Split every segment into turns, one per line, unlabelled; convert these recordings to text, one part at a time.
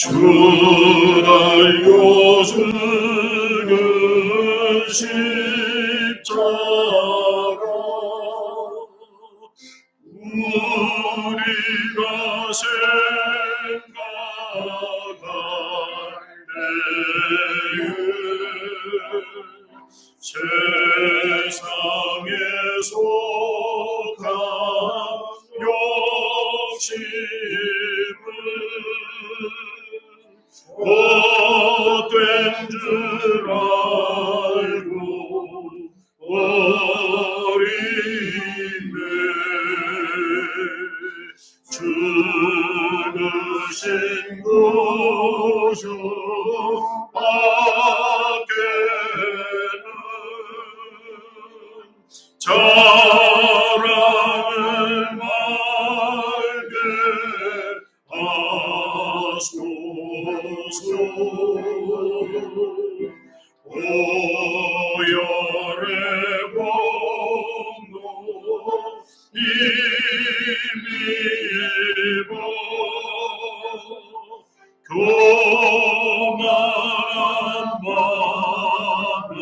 주 알려주는 십자가 우리가 생각할 때에 세상에 속한 욕심을 헛된 줄 알고 버리네. 죽으신 구주 밖에는 자랑을 말게 하소서. 오열의 공로 힘입어 교만한 마음을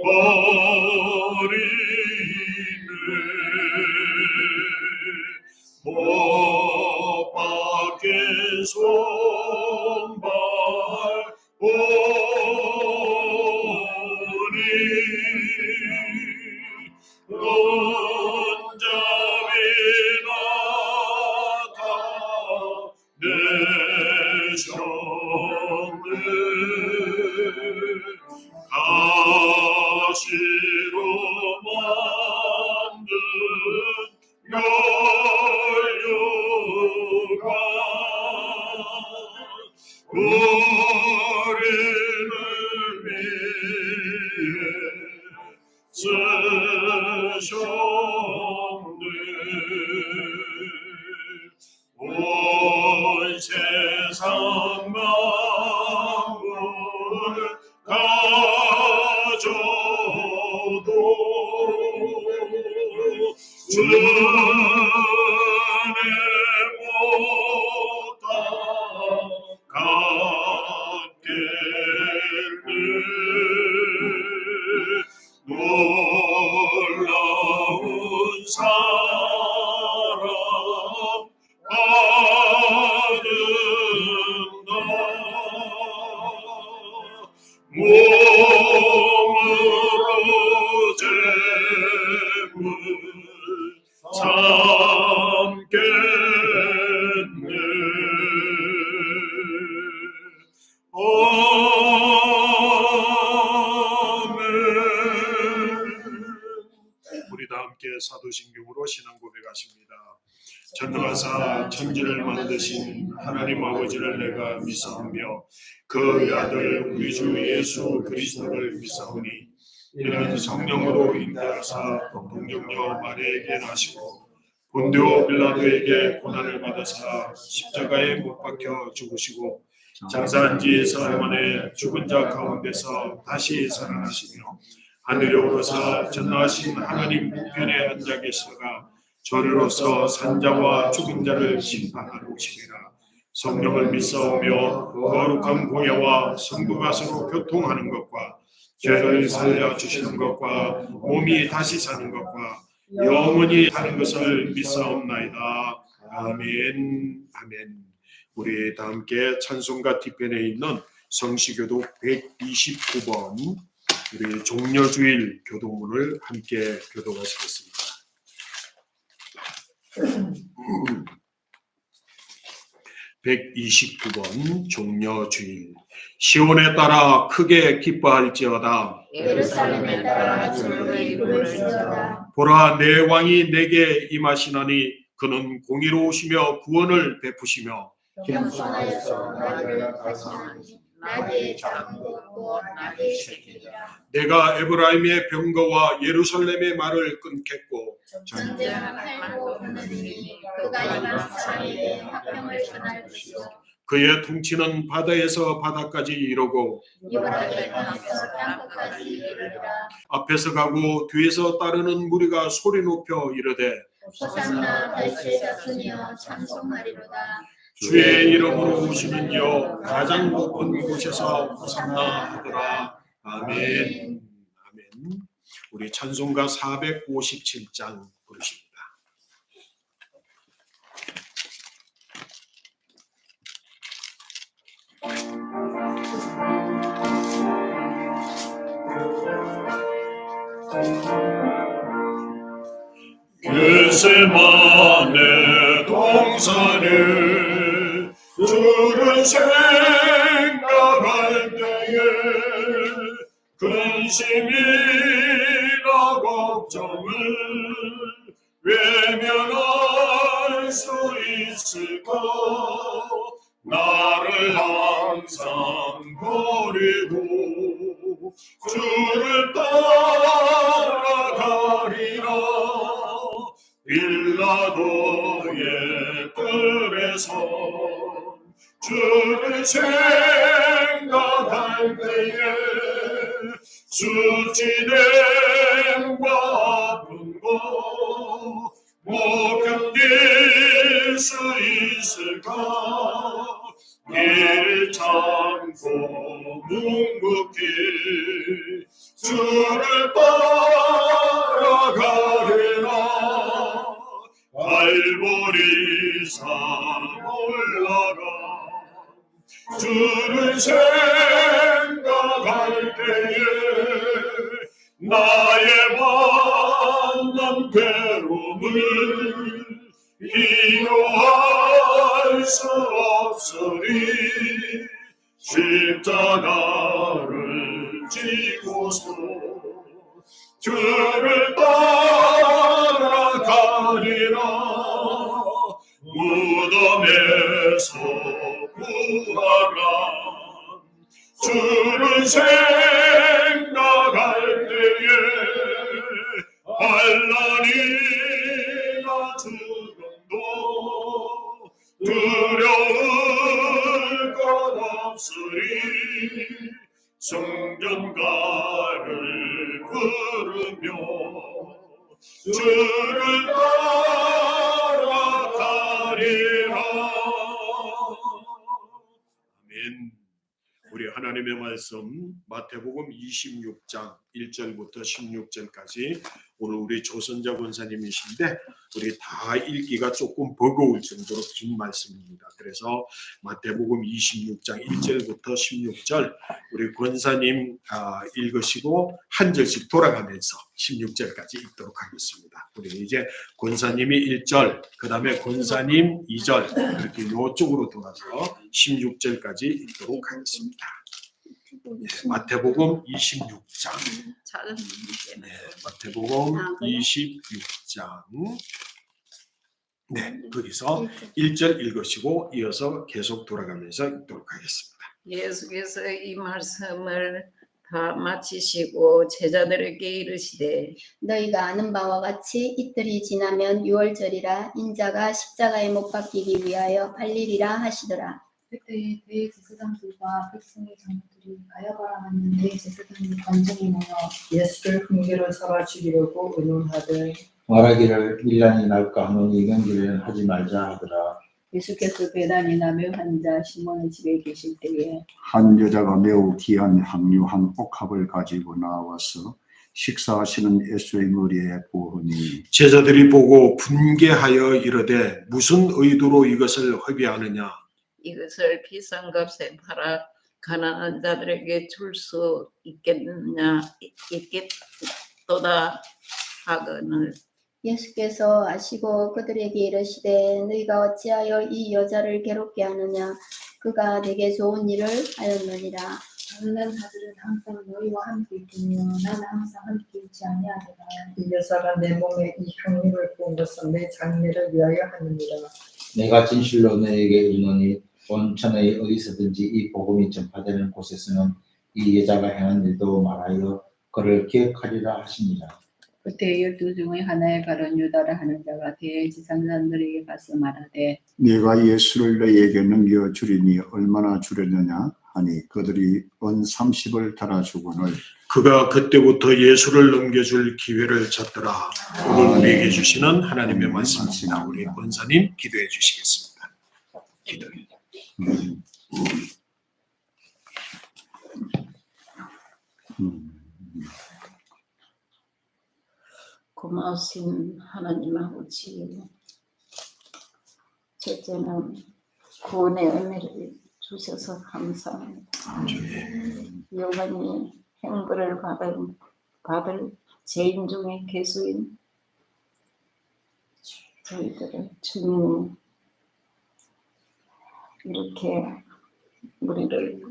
버리네. 못 박힌 손발 오니 온잡이 나타내셨네. 가시로 만든 연료가 우리를 위해 쓰셨네. 온 세상 만물 가져도 주의 못다 갖겠네. 놀라운 사랑 받는다. 몸으로 재물 삼겠네. 아멘. 우리 다 함께 사도신경으로 신앙 고백하십니다. 전능하사 천지를 만드신 하나님 아버지를 내가 믿사오며 그 아들 우리 주 예수 그리스도를 믿사오니 이는 성령으로 잉태하사 동정녀 마리아에게 나시고 본디오 빌라도에게 고난을 받으사 십자가에 못 박혀 죽으시고 장사한 지 사흘 만에 죽은 자 가운데서 다시 살아나시며 하늘에 오르사 전능하신 하나님 우편에 앉아 계시다가 저리로서 산자와 죽은 자를 심판하러 오시리라. 성령을 믿사오며 거룩한 공예와 성부가 서로 교통하는 것과 죄를 살려주시는 것과 몸이 다시 사는 것과 영원히 사는 것을 믿사옵나이다. 아멘. 아멘. 우리 다 함께 찬송가 뒤편에 있는 성시교독 129번 우리 종려주일 교독문을 함께 교독하시겠습니다. 129번 종려주일. 시온에 따라 크게 기뻐할지어다.
예루살렘에 따라 즐거이 부를지어다.
보라, 내 왕이 내게 임하시나니 그는 공의로우시며 구원을 베푸시며
겸손하여서 나를 다스리니 나의 장군과 나의 새끼라.
내가 에브라임의 병거와 예루살렘의 말을 끊겠고
전쟁하고 하느니 그가 일어난 사이에 화평을 전할 것이요
그의 통치는 바다에서 바다까지 이르고
유브라데 땅에서 땅끝까지 이르리라.
앞에서 가고 뒤에서 따르는 무리가 소리 높여 이르되
호산나 다윗의 자손이여 찬송하리로다.
주의 이름으로 오시는여 가장 높은 곳에서 호산나 하더라. 아멘. 아멘. 우리 찬송가 457장 부르십니다. 겟세마네 동산에 주를 생각할 때에 근심이나 걱정을 외면할 수 있을까? 나를 항상 버리고 주를 따라가리라. 빌라도의 뜰에서 주를 생각할 때에 수치됨과 아픈 것 못 견딜 수 있을까? 길 참고 묵묵히 주를 따라가리라. 갈보리산 올라가 주를 생각할 때에 나의 만난 괴로움을 비교할 수 없으리. 십자가를 지고서 주를 따라가리라. 무덤에서 부활한 주를 생각할 때에 환난이나 죽음도 두려울 것 없으리. 성전가를 부르며 주를 따라가리라. 아멘. 우리 하나님의 말씀 마태복음 26장 1절부터 16절까지 오늘 우리 조선자 권사님이신데 우리 다 읽기가 조금 버거울 정도로 긴 말씀입니다. 그래서 마태복음 26장 1절부터 16절 우리 권사님 읽으시고 한 절씩 돌아가면서 16절까지 읽도록 하겠습니다. 우리 이제 권사님이 1절, 그 다음에 권사님 2절 이렇게 이쪽으로 돌아서 16절까지 읽도록 하겠습니다. 네, 마태복음 26장. 네, 마태복음 26장. 네, 거기서 1절 읽으시고 이어서 계속 돌아가면서 읽도록 하겠습니다.
예수께서 이 말씀을 다 마치시고 제자들에게 이르시되
너희가 아는 바와 같이 이틀이 지나면 유월절이라 인자가 십자가에 못 박히기 위하여 팔리리라 하시더라.
그때에 대제사장들과 백성의 장로들이 가야바라 하는 대제사장의 관정에 모여
예수를 흉기로 잡아 죽이려고 의논하되
말하기를 밀란이 날까 하노니 이경기를 하지 말자 하더라.
예수께서 배단이나 묘한 자 시몬의 집에 계실 때에
한 여자가 매우 귀한 향유한 옥합을 가지고 나와서 식사하시는 예수의 머리에 부으니
제자들이 보고 분개하여 이르되 무슨 의도로 이것을 허비하느냐.
이것을 비싼 값에 팔아 가난한 자들에게 줄 수 있겠도다 하거늘.
예수께서 아시고 그들에게 이르시되 너희가 어찌하여 이 여자를 괴롭게 하느냐. 그가 내게 좋은 일을 하였느니라.
가난한 자들은 항상 너희와 함께 있으며 나는 항상 함께 있지 아니하리라.
이 여자가 내 몸에 이 향유를 부은 것은 내 장례를 위하여 하느니라.
내가 진실로 너에게 이르노니 온 천하에 어디서든지 이 복음이 전파되는 곳에서는 이 여자가 행한 일도 말하여 그를 기억하리라 하시니라.
그때 12 중의 하나에 가론 유다라 하는 자가 대지상사들에게 가서 말하되
네가 예수를 너희에게 넘겨주리니 얼마나 주려느냐 하니 그들이 은 30을 달아주거늘
그가 그때부터 예수를 넘겨줄 기회를 찾더라. 오늘 우리에게 주시는 하나님의 말씀입니다. 우리 권사님 기도해 주시겠습니다.
고마우신 하나님 아버지, 첫째는 구원의 은혜를 주셔서 감사합니다. 영원히 행벌을 받을 죄인 중에 괴수인 저희들을 주님이 이렇게 우리를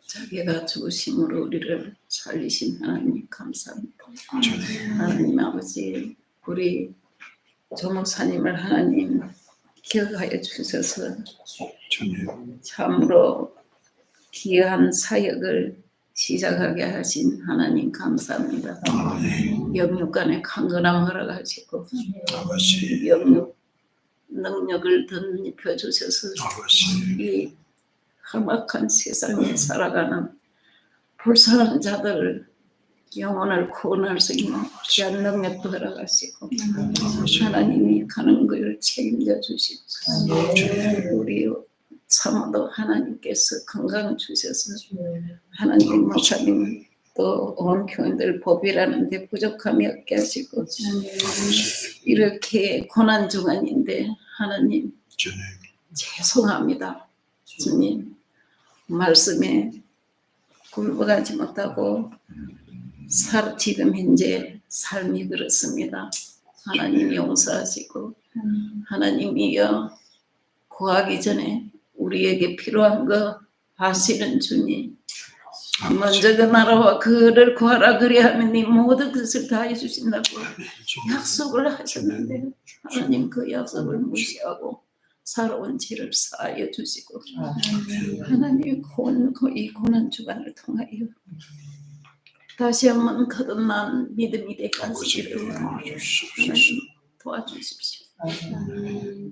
자기가 죽으심으로 우리를 살리신 하나님 감사합니다. 하나님 아버지, 우리 조목사님을 하나님 기억하여 주셔서 참으로 귀한 사역을 시작하게 하신 하나님 감사합니다. 영육간에 강건함 허락하시고 영육 능력을 덧입혀 주셔서 이 험악한 세상에 살아가는 불쌍한 자들을 영혼을 구원할 수 있는 귀한 능력도 허락하시고 하나님이 가는 걸 책임져 주십시오. 우리 사모도 하나님께서 건강 주셔서 하나님 목사님 또 온 교인들 법이라는데 부족함이 없게 하시고 이렇게 고난 중간인데 하나님 죄송합니다. 주님 말씀에 굴복하지 못하고 지금 현재 삶이 그렇습니다. 하나님 용서하시고 하나님이여 구하기 전에 우리에게 필요한 거 아시는 주님, 먼저 그 나라와 그를 구하라 그리하면 네 모든 것을 다 해주신다고 약속을 하셨는데 하나님 그 약속을 무시하고 살아온 죄를 사하여 주시고 하나님 이 고난 주간을 통하여 다시 한번 거듭난 믿음이 되게 하시기를 하나님 도와주십시오.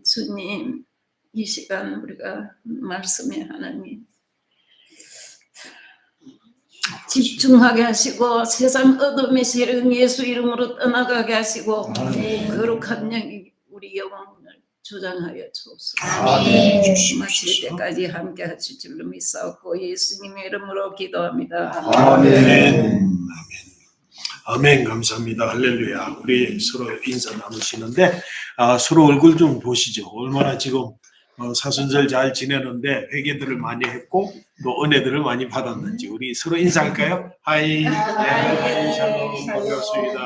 주님, 이 시간 우리가 말씀에 하나님 집중하게 하시고 세상 어둠의 세력 예수 이름으로 떠나가게 하시고 거룩한 영이 우리 영혼을 주장하여 주옵소서. 마칠 때까지 함께 하실 줄로 믿사옵고 예수님의 이름으로 기도합니다.
아멘. 감사합니다. 할렐루야. 우리 서로 인사 나누시는데 서로 얼굴 좀 보시죠. 얼마나 지금 사순절 잘 지내는데 회개들을 많이 했고 또 은혜들을 많이 받았는지 우리 서로 인사할까요? 하이. 하이. 샬롬. 반갑습니다.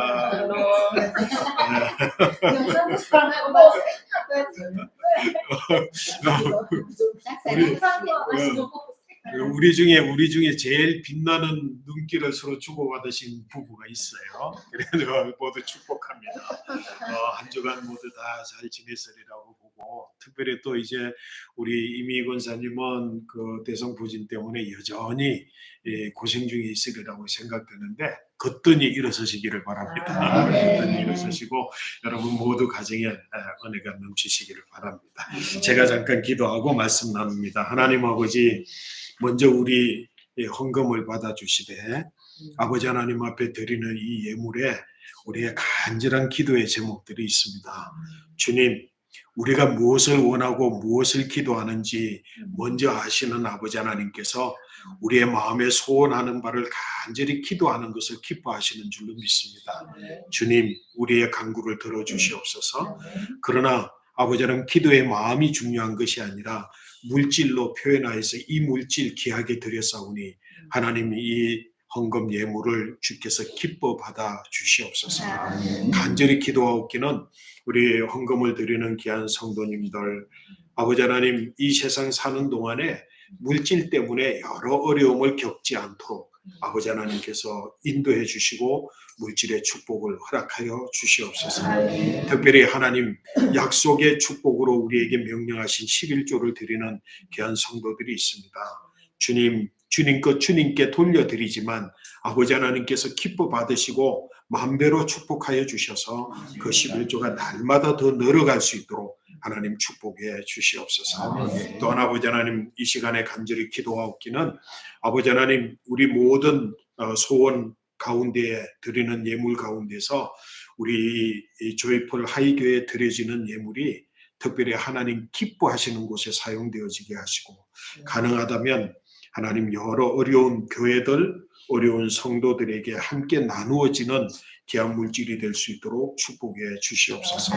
우리 중에 제일 빛나는 눈길을 서로 주고받으신 부부가 있어요. 그래서 모두 축복합니다. 한 주간 모두 다 잘 지냈으리라고 보고 특별히 또 이제 우리 이미 권사님은 그 대성 부진 때문에 여전히 고생 중에 있으리라고 생각되는데 거뜬히 일어서시기를 바랍니다. 거뜬히 일어서시고 여러분 모두 가정에 은혜가 넘치시기를 바랍니다. 제가 잠깐 기도하고 말씀 나눕니다. 하나님 아버지, 먼저 우리 헌금을 받아주시되 아버지 하나님 앞에 드리는 이 예물에 우리의 간절한 기도의 제목들이 있습니다. 주님, 우리가 무엇을 원하고 무엇을 기도하는지 먼저 아시는 아버지 하나님께서 우리의 마음에 소원하는 바를 간절히 기도하는 것을 기뻐하시는 줄로 믿습니다. 주님, 우리의 간구를 들어주시옵소서. 그러나 아버지 하나님, 기도의 마음이 중요한 것이 아니라 물질로 표현하여서 이 물질 귀하게 드렸사오니 하나님이 이 헌금 예물을 주께서 기뻐 받아 주시옵소서. 간절히 기도하옵기는 우리 헌금을 드리는 귀한 성도님들, 아버지 하나님, 이 세상 사는 동안에 물질 때문에 여러 어려움을 겪지 않도록 아버지 하나님께서 인도해 주시고 물질의 축복을 허락하여 주시옵소서. 특별히 하나님 약속의 축복으로 우리에게 명령하신 11조를 드리는 귀한 성도들이 있습니다. 주님 것 주님께 돌려드리지만 아버지 하나님께서 기뻐 받으시고 만배로 축복하여 주셔서 그 11조가 날마다 더 늘어갈 수 있도록 하나님 축복해 주시옵소서. 또한 아버지 하나님, 이 시간에 간절히 기도하옵기는 아버지 하나님, 우리 모든 소원 가운데에 드리는 예물 가운데서 우리 조이풀 하이교회에 드려지는 예물이 특별히 하나님 기뻐하시는 곳에 사용되어지게 하시고 가능하다면 하나님 여러 어려운 교회들, 어려운 성도들에게 함께 나누어지는 귀한 물질이 될 수 있도록 축복해 주시옵소서.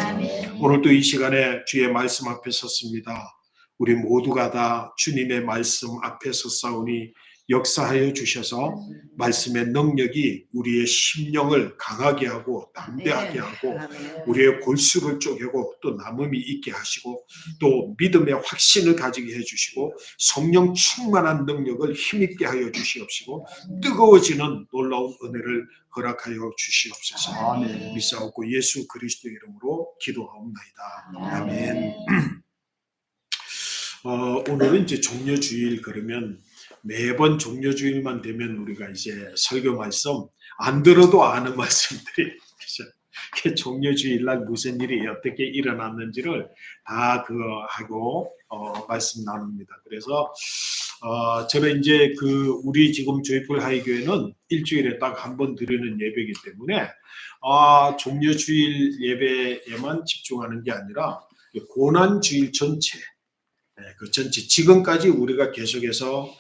오늘도 이 시간에 주의 말씀 앞에 섰습니다. 우리 모두가 다 주님의 말씀 앞에 섰사오니 역사하여 주셔서 말씀의 능력이 우리의 심령을 강하게 하고 담대하게 하고 우리의 골수를 쪼개고 또 남음이 있게 하시고 또 믿음의 확신을 가지게 해주시고 성령 충만한 능력을 힘있게 하여 주시옵시고 뜨거워지는 놀라운 은혜를 허락하여 주시옵소서. 믿사옵고 예수 그리스도 이름으로 기도하옵나이다. 아멘. 오늘은 이제 종려주일. 그러면 매번 종려주일만 되면 우리가 이제 설교 말씀 안 들어도 아는 말씀들이 종려주일날 무슨 일이 어떻게 일어났는지를 다 하고 말씀 나눕니다. 그래서 저는 이제 우리 지금 조이풀 하이교회는 일주일에 딱 한 번 드리는 예배이기 때문에 종려주일 예배에만 집중하는 게 아니라 고난주일 전체, 그 전체 지금까지 우리가 계속해서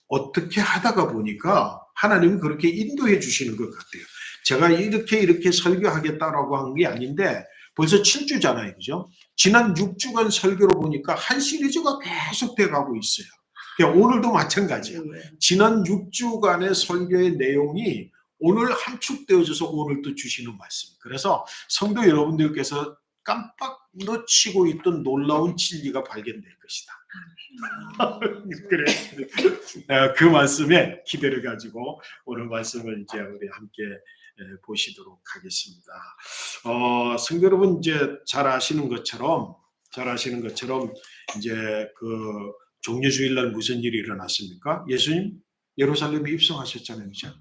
어떻게 하다가 보니까 하나님이 그렇게 인도해 주시는 것 같아요. 제가 이렇게 설교하겠다라고 한 게 아닌데 벌써 7주잖아요. 그죠? 지난 6주간 설교로 보니까 한 시리즈가 계속 돼 가고 있어요. 오늘도 마찬가지예요. 지난 6주간의 설교의 내용이 오늘 함축되어져서 오늘 또 주시는 말씀. 그래서 성도 여러분들께서 깜빡 놓치고 있던 놀라운 진리가 발견될 것이다. 그래, 그 말씀에 기대를 가지고 오늘 말씀을 이제 우리 함께 보시도록 하겠습니다. 성도 여러분, 이제 잘 아시는 것처럼 이제 종려주일날 무슨 일이 일어났습니까? 예수님 예루살렘에 입성하셨잖아요, 그죠?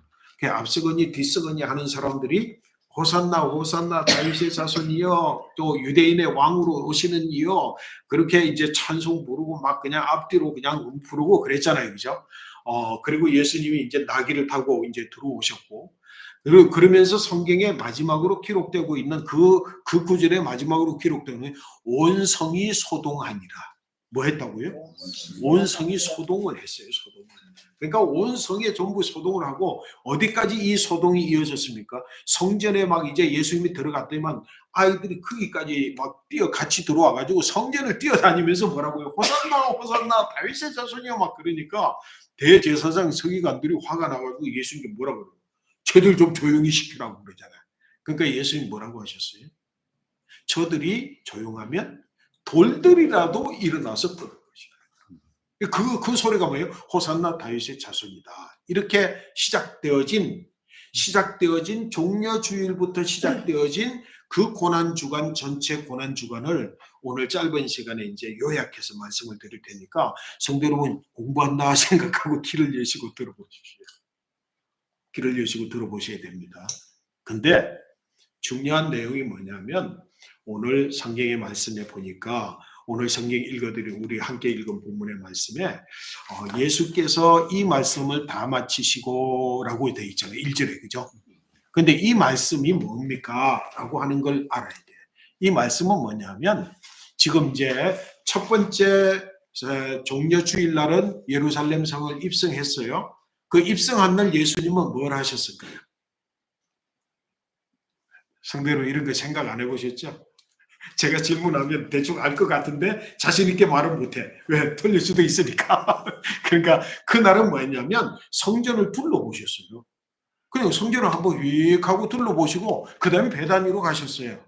앞서거니 뒤서거니 하는 사람들이 호산나 호산나 다윗의 자손이여, 또 유대인의 왕으로 오시는 이여, 그렇게 이제 찬송 부르고 막 그냥 앞뒤로 그냥 부르고 그랬잖아요, 그죠? 그리고 예수님이 이제 나귀를 타고 이제 들어오셨고, 그리고 그러면서 성경에 마지막으로 기록되고 있는 그 구절의 마지막으로 기록되는 온 성이 소동하니라. 뭐 했다고요? 온 성이 소동을 했어요, 소동을. 그러니까 온 성에 전부 소동을 하고 어디까지 이 소동이 이어졌습니까? 성전에 막 이제 예수님이 들어갔더니만 아이들이 거기까지 막 같이 들어와가지고 성전을 뛰어다니면서 뭐라고요? 호산나 호산나 다윗의 자손이요 막 그러니까 대제사장 서기관들이 화가 나가지고 예수님께 뭐라고 그래요? 쟤들 좀 조용히 시키라고 그러잖아요. 그러니까 예수님 뭐라고 하셨어요? 저들이 조용하면 돌들이라도 일어나서 부를 것이다. 그 소리가 뭐예요? 호산나 다윗의 자손이다. 이렇게 시작되어진 종려주일부터 시작되어진 그 고난주간, 전체 고난주간을 오늘 짧은 시간에 이제 요약해서 말씀을 드릴 테니까 성도 여러분, 공부한다 생각하고 귀를 여시고 들어보십시오. 귀를 여시고 들어보셔야 됩니다. 근데 중요한 내용이 뭐냐면 오늘 성경의 말씀에 보니까 오늘 성경 읽어드린 우리 함께 읽은 본문의 말씀에 예수께서 이 말씀을 다 마치시고 라고 되어 있잖아요. 1절에, 그죠? 근데 이 말씀이 뭡니까? 라고 하는 걸 알아야 돼요. 이 말씀은 뭐냐면 지금 이제 첫 번째 종려주일날은 예루살렘 성을 입성했어요. 그 입성한 날 예수님은 뭘 하셨을까요? 상대로 이런 거 생각 안 해보셨죠? 제가 질문하면 대충 알 것 같은데 자신 있게 말은 못해. 왜? 틀릴 수도 있으니까. 그러니까 그날은 뭐였냐면 성전을 둘러보셨어요. 그냥 성전을 한번 휙 하고 둘러보시고 그 다음에 베다니로 가셨어요.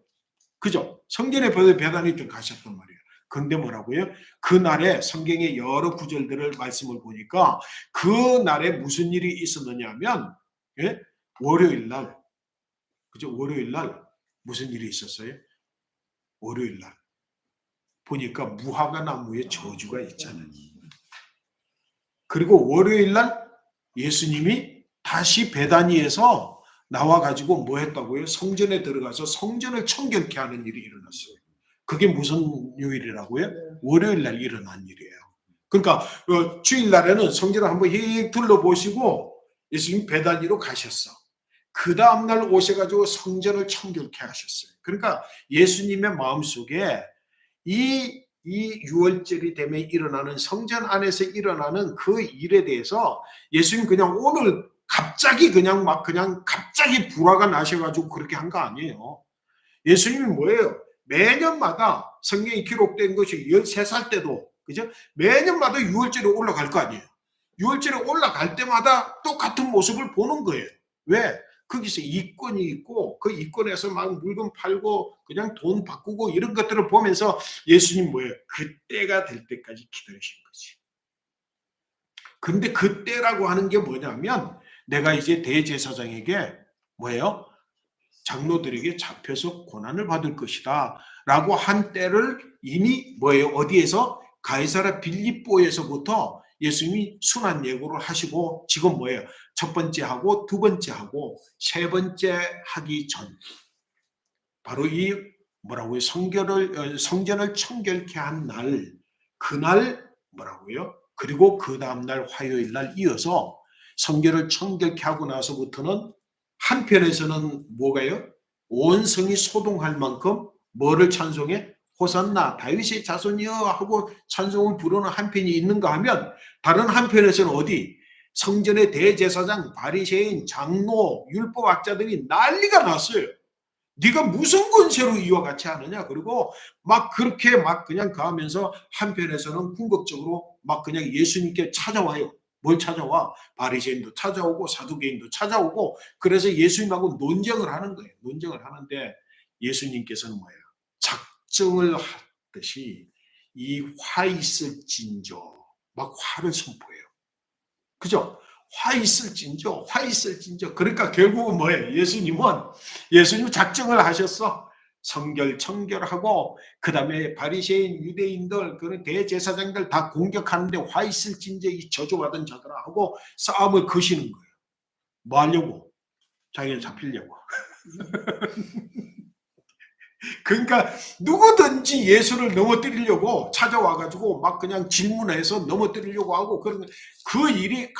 그죠? 성전에 베다니 좀 가셨단 말이에요. 그런데 뭐라고요? 그날에 성경의 여러 구절들을 말씀을 보니까 그날에 무슨 일이 있었느냐 하면 월요일날, 그죠? 월요일날 무슨 일이 있었어요? 월요일날 보니까 무화과 나무에 저주가 있잖아요. 그리고 월요일날 예수님이 다시 베다니에서 나와가지고 뭐 했다고요? 성전에 들어가서 성전을 청결케 하는 일이 일어났어요. 그게 무슨 요일이라고요? 월요일날 일어난 일이에요. 그러니까 주일날에는 성전을 한번 휙 둘러보시고 예수님 베다니로 가셨어. 그 다음날 오셔가지고 성전을 청결케 하셨어요. 그러니까 예수님의 마음속에 이 유월절이 되면 일어나는 성전 안에서 일어나는 그 일에 대해서 예수님 그냥 오늘 갑자기 갑자기 불화가 나셔가지고 그렇게 한 거 아니에요. 예수님이 뭐예요? 매년마다 성경에 기록된 것이 13살 때도 그죠? 매년마다 유월절에 올라갈 거 아니에요. 유월절에 올라갈 때마다 똑같은 모습을 보는 거예요. 왜? 거기서 이권이 있고 그 이권에서 막 물건 팔고 그냥 돈 바꾸고 이런 것들을 보면서 예수님 뭐예요? 그때가 될 때까지 기다리신 거지. 근데 그때라고 하는 게 뭐냐면 내가 이제 대제사장에게 뭐예요? 장로들에게 잡혀서 고난을 받을 것이다 라고 한 때를 이미 뭐예요? 어디에서? 가이사랴 빌립보에서부터 예수님이 순환 예고를 하시고 지금 뭐예요? 첫 번째 하고 두 번째 하고 세 번째 하기 전 바로 이 뭐라고요? 성전을 청결케 한 날 그날 뭐라고요? 그리고 그 다음날 화요일 날 이어서 성전을 청결케 하고 나서부터는 한편에서는 뭐가요? 온 성이 소동할 만큼 뭐를 찬송해? 호산나 다윗의 자손이여 하고 찬송을 부르는 한편이 있는가 하면 다른 한편에서는 어디? 성전의 대제사장, 바리새인, 장로, 율법학자들이 난리가 났어요. 네가 무슨 권세로 이와 같이 하느냐? 그리고 막 그렇게 막 그냥 가면서 한편에서는 궁극적으로 막 그냥 예수님께 찾아와요. 뭘 찾아와? 바리새인도 찾아오고 사두개인도 찾아오고 그래서 예수님하고 논쟁을 하는 거예요. 논쟁을 하는데 예수님께서는 뭐예요? 작정을 하듯이 이 화 있을진저 막 화를 선포해요. 그죠? 화 있을진저, 화 있을진저. 그러니까 결국은 뭐예요? 예수님은 작정을 하셨어. 청결하고 그 다음에 바리새인 유대인들 그런 대제사장들 다 공격하는데 화 있을진저 이 저주받은 자들아 하고 싸움을 거시는 거예요. 뭐 하려고? 자기를 잡히려고. 그러니까 누구든지 예수를 넘어뜨리려고 찾아와가지고 막 그냥 질문해서 넘어뜨리려고 하고 그런 그 일이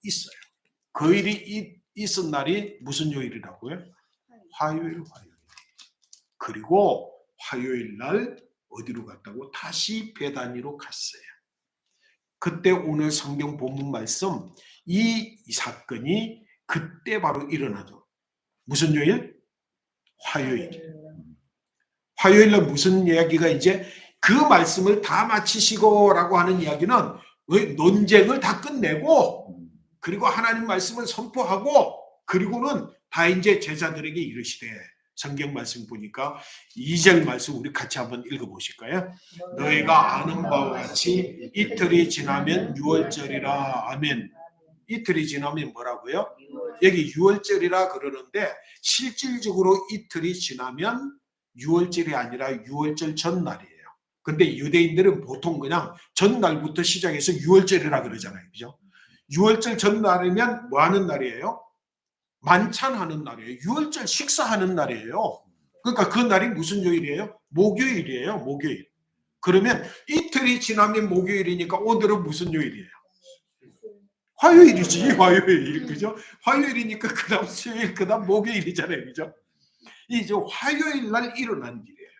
있어요. 그 일이 있은 날이 무슨 요일이라고요? 화요일. 그리고 화요일 날 어디로 갔다고? 다시 베다니로 갔어요. 그때 오늘 성경 본문 말씀 이 사건이 그때 바로 일어나죠. 무슨 요일? 화요일. 화요일 날 무슨 이야기가 이제 그 말씀을 다 마치시고라고 하는 이야기는 논쟁을 다 끝내고 그리고 하나님 말씀을 선포하고 그리고는 다 이제 제자들에게 이르시되 성경 말씀 보니까 2절 말씀 우리 같이 한번 읽어보실까요? 너희가 아는 바와 같이 이틀이 지나면 유월절이라. 아멘. 이틀이 지나면 뭐라고요? 여기 유월절이라 그러는데 실질적으로 이틀이 지나면 유월절이 아니라 유월절 전날이에요. 근데 유대인들은 보통 그냥 전날부터 시작해서 유월절이라 그러잖아요. 그죠? 유월절 전날이면 뭐 하는 날이에요? 만찬하는 날이에요. 유월절 식사하는 날이에요. 그러니까 그 날이 무슨 요일이에요? 목요일이에요. 목요일. 그러면 이틀이 지나면 목요일이니까 오늘은 무슨 요일이에요? 화요일이지. 화요일. 그죠? 화요일이니까 그 다음 수요일, 그 다음 목요일이잖아요. 그죠? 이제 화요일 날 일어난 일이에요.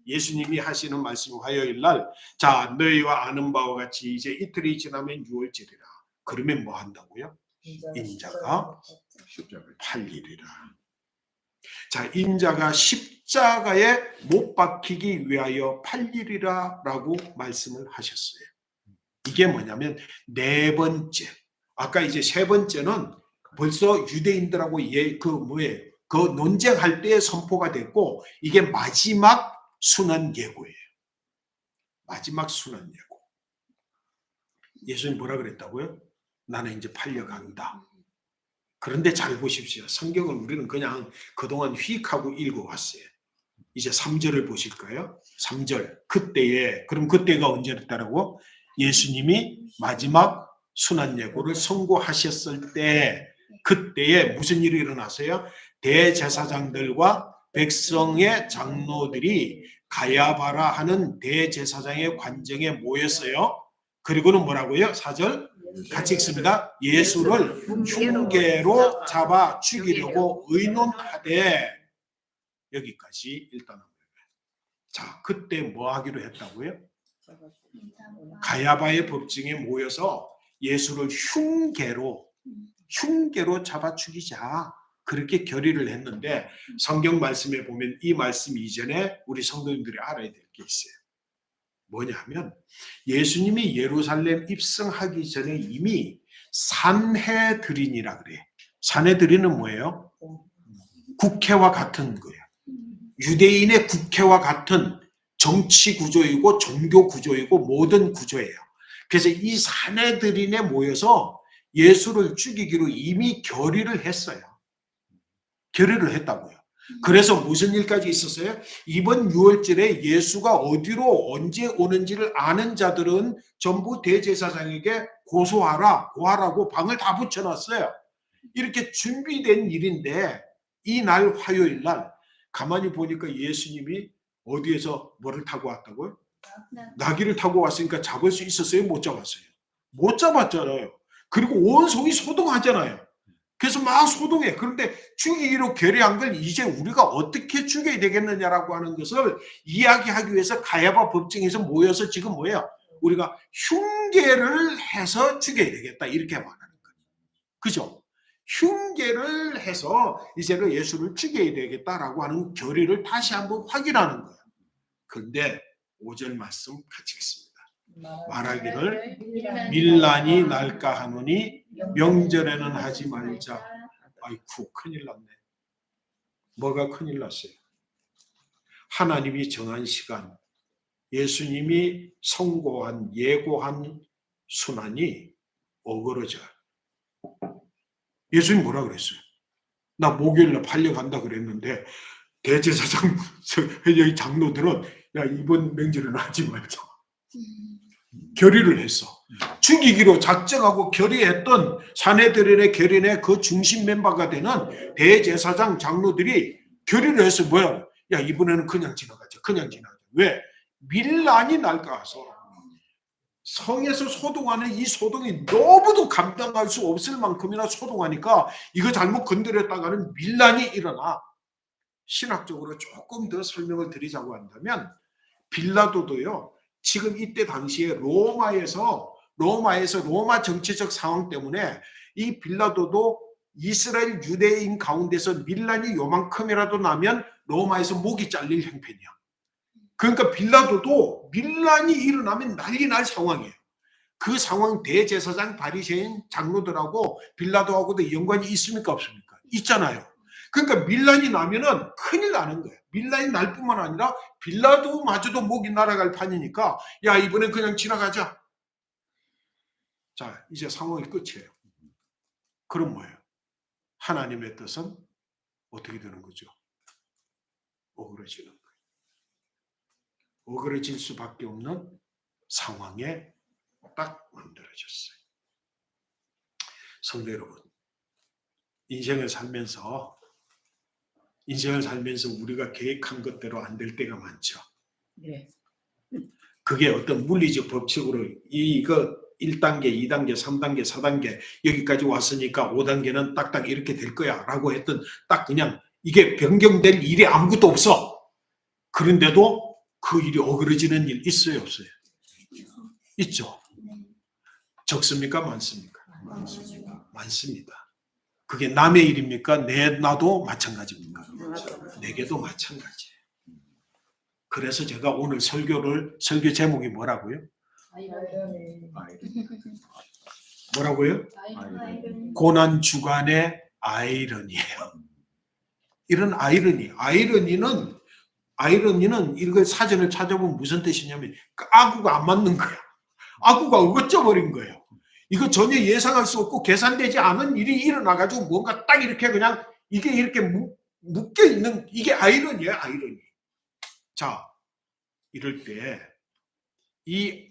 예수님이 하시는 말씀이 화요일 날, 자, 너희와 아는 바와 같이 이제 이틀이 지나면 유월절이라. 그러면 뭐 한다고요? 인자가 팔리리라. 자, 인자가 십자가에 못 박히기 위하여 팔리리라 라고 말씀을 하셨어요. 이게 뭐냐면 네 번째. 아까 이제 세 번째는 벌써 유대인들하고 그 논쟁할 때 선포가 됐고 이게 마지막 순환 예고예요. 마지막 순환 예고. 예수님 뭐라 그랬다고요? 나는 이제 팔려간다. 그런데 잘 보십시오. 성경을 우리는 그냥 그동안 휙하고 읽어왔어요. 이제 3절을 보실까요? 3절. 그때에, 그럼 그때가 언제였다라고? 예수님이 마지막 순환 예고를 선고하셨을 때 그때에 무슨 일이 일어났어요? 대제사장들과 백성의 장로들이 가야바라 하는 대제사장의 관정에 모였어요. 그리고는 뭐라고요? 4절 같이 읽습니다. 예수를 흉계로 잡아 죽이려고 의논하되 여기까지 일단 자, 그때 뭐 하기로 했다고요?
인자와
가야바의 법정에 모여서 예수를 흉계로 잡아 죽이자. 그렇게 결의를 했는데 성경 말씀에 보면 이 말씀 이전에 우리 성도님들이 알아야 될 게 있어요. 뭐냐면 예수님이 예루살렘 입성하기 전에 이미 산헤드린이라 그래. 산헤드린은 뭐예요? 국회와 같은 거예요. 유대인의 국회와 같은 정치 구조이고 종교 구조이고 모든 구조예요. 그래서 이 산헤드린에 모여서 예수를 죽이기로 이미 결의를 했어요. 결의를 했다고요. 그래서 무슨 일까지 있었어요? 이번 6월절에 예수가 어디로 언제 오는지를 아는 자들은 전부 대제사장에게 고하라고 방을 다 붙여놨어요. 이렇게 준비된 일인데 이 날 화요일 날 가만히 보니까 예수님이 어디에서 뭐를 타고 왔다고요? 나귀를 타고 왔으니까 잡을 수 있었어요? 못 잡았어요? 못 잡았잖아요. 그리고 온 성이 소동하잖아요. 그래서 막 소동해. 그런데 죽이기로 결의한 걸 이제 우리가 어떻게 죽여야 되겠느냐라고 하는 것을 이야기하기 위해서 가야바 법정에서 모여서 지금 뭐예요? 우리가 흉계를 해서 죽여야 되겠다 이렇게 말하는 거예요. 그죠? 흉계를 해서 이제는 예수를 죽여야 되겠다라고 하는 결의를 다시 한번 확인하는 거예요. 그런데 5절 말씀 같이 읽습니다. 말하기를 밀란이 날까 하노니 명절에는 하지 말자. 아이쿠, 큰일 났네. 뭐가 큰일 났어요? 하나님이 정한 시간, 예수님이 선고한 예고한 순환이 어그러져. 예수님 뭐라 그랬어요? 나 목요일날 팔려간다 그랬는데 대제사장 여기 장로들은 야 이번 명절에는 하지 말자. 결의를 했어. 죽이기로 작정하고 결의했던 산헤드린의 결의의 그 중심 멤버가 되는 대제사장 장로들이 결의를 해서 뭐야? 야 이번에는 그냥 지나가자. 그냥 지나가자. 왜? 밀란이 날까 해서. 성에서 소동하는 이 소동이 너무도 감당할 수 없을 만큼이나 소동하니까 이거 잘못 건드렸다가는 밀란이 일어나. 신학적으로 조금 더 설명을 드리자고 한다면 빌라도도요. 지금 이때 당시에 로마에서 로마 정치적 상황 때문에 이 빌라도도 이스라엘 유대인 가운데서 밀란이 요만큼이라도 나면 로마에서 목이 잘릴 형편이야. 그러니까 빌라도도 밀란이 일어나면 난리 날 상황이에요. 그 상황 대제사장 바리새인 장로들하고 빌라도하고도 연관이 있습니까 없습니까? 있잖아요. 그러니까 밀란이 나면은 큰일 나는 거예요. 밀란이 날 뿐만 아니라 빌라도마저도 목이 날아갈 판이니까 야 이번엔 그냥 지나가자. 자 이제 상황이 끝이에요. 그럼 뭐예요? 하나님의 뜻은 어떻게 되는 거죠? 어그러지는 거예요. 어그러질 수밖에 없는 상황에 딱 만들어졌어요. 성도 여러분, 인생을 살면서 우리가 계획한 것대로 안 될 때가 많죠.
네.
그게 어떤 물리적 법칙으로 이거 1단계, 2단계, 3단계, 4단계 여기까지 왔으니까 5단계는 딱딱 이렇게 될 거야 라고 했던 딱 그냥 이게 변경될 일이 아무것도 없어. 그런데도 그 일이 어그러지는 일 있어요 없어요? 있죠. 적습니까 많습니까? 많습니다. 그게 남의 일입니까? 나도 마찬가지입니까? 내게도 마찬가지예요. 그래서 제가 오늘 설교 제목이 뭐라고요? 뭐라고요? 고난 주간의 아이러니예요. 이런 아이러니는 이걸 사전을 찾아보면 무슨 뜻이냐면 아구가 안 맞는 거야. 아구가 어긋져버린 거예요. 이거 전혀 예상할 수 없고 계산되지 않은 일이 일어나가지고 뭔가 딱 이렇게 그냥 이게 이렇게 묶여있는 이게 아이러니예요. 아이러니. 자, 이럴 때 이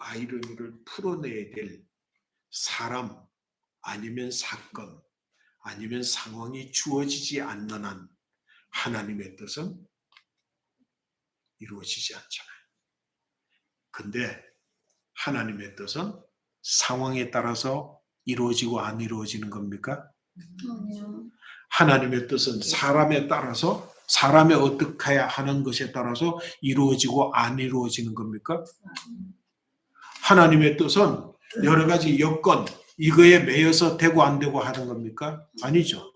아이러니를 풀어내야 될 사람 아니면 사건 아니면 상황이 주어지지 않는 한 하나님의 뜻은 이루어지지 않잖아요. 근데 하나님의 뜻은 상황에 따라서 이루어지고 안 이루어지는 겁니까?
아니요.
하나님의 뜻은 사람에 따라서 사람이 어떻게 해야 하는 것에 따라서 이루어지고 안 이루어지는 겁니까? 하나님의 뜻은 여러 가지 여건, 이거에 매여서 되고 안 되고 하는 겁니까? 아니죠.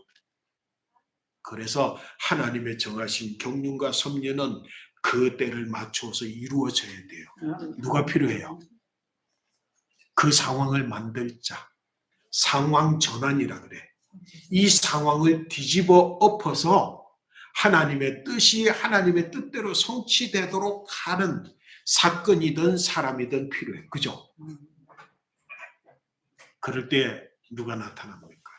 그래서 하나님의 정하신 경륜과 섭리는 그 때를 맞춰서 이루어져야 돼요. 누가 필요해요? 그 상황을 만들 자. 상황 전환이라 그래. 이 상황을 뒤집어 엎어서 하나님의 뜻이 하나님의 뜻대로 성취되도록 하는 사건이든 사람이든 필요해. 그죠? 그럴 때 누가 나타납니까?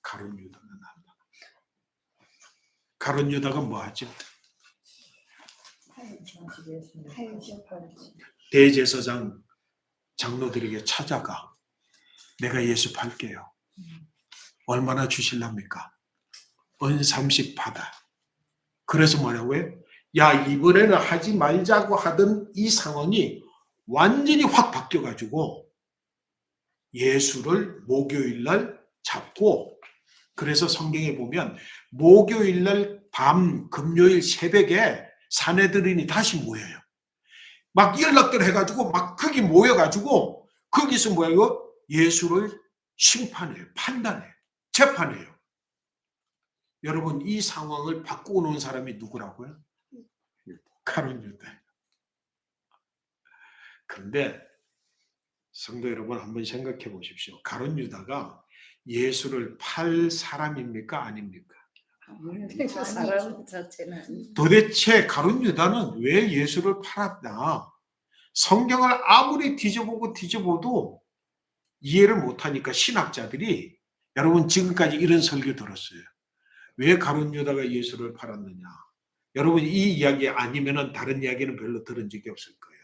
가룟 유다가 나타나. 가룟 유다가 뭐 하죠? 대제사장 장로들에게 찾아가. 내가 예수 팔게요. 얼마나 주실랍니까? 은 30 받아. 그래서 뭐라고요? 야, 이번에는 하지 말자고 하던 이 상황이 완전히 확 바뀌어가지고 예수를 목요일날 잡고, 그래서 성경에 보면 목요일날 밤 금요일 새벽에 사내들인이 다시 모여요. 막 연락들 해가지고 막 거기 모여가지고 거기서 뭐예요? 예수를 심판해요. 판단해요. 재판해요. 여러분, 이 상황을 바꾸고 놓은 사람이 누구라고요? 가룟 유다. 그런데 성도 여러분, 한번 생각해 보십시오. 가룟 유다가 예수를 팔 사람입니까? 아닙니까?
사람 자체는
도대체 가룟 유다는 왜 예수를 팔았나? 성경을 아무리 뒤져보고 뒤져봐도 이해를 못하니까 신학자들이, 여러분 지금까지 이런 설교 들었어요. 왜 가룟 유다가 예수를 팔았느냐? 여러분 이 이야기 아니면은 다른 이야기는 별로 들은 적이 없을 거예요.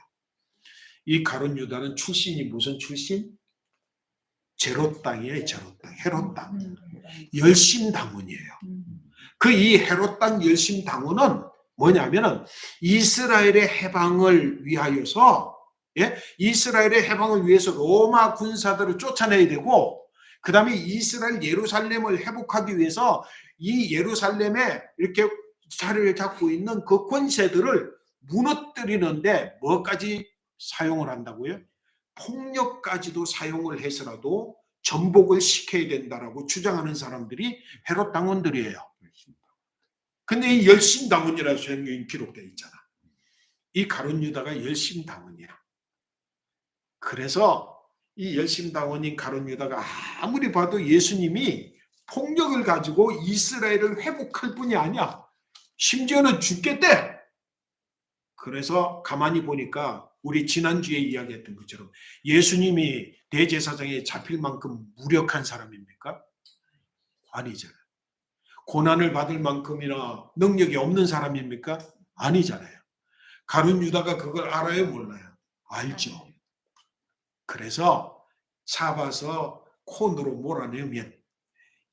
이 가룟 유다는 출신이 무슨 출신? 제롯 땅이에요. 제롯 땅, 헤롯 땅. 열심 당원이에요. 그 이 헤롯 땅 열심 당원은 뭐냐면은 이스라엘의 해방을 위하여서, 예? 이스라엘의 해방을 위해서 로마 군사들을 쫓아내야 되고, 그 다음에 이스라엘 예루살렘을 회복하기 위해서 이 예루살렘에 이렇게 자리를 잡고 있는 그 권세들을 무너뜨리는데 뭐까지 사용을 한다고요? 폭력까지도 사용을 해서라도 전복을 시켜야 된다라고 주장하는 사람들이 헤롯 당원들이에요. 근데 이 열심당원이라고 성경에 기록되어 있잖아. 이 가룟 유다가 열심당원이야. 그래서 이 열심당원인 가룟 유다가 아무리 봐도 예수님이 폭력을 가지고 이스라엘을 회복할 뿐이 아니야. 심지어는 죽겠대. 그래서 가만히 보니까 우리 지난주에 이야기했던 것처럼 예수님이 대제사장에 잡힐 만큼 무력한 사람입니까? 아니잖아요. 고난을 받을 만큼이나 능력이 없는 사람입니까? 아니잖아요. 가룟 유다가 그걸 알아요? 몰라요? 알죠. 그래서 잡아서 콘으로 몰아내면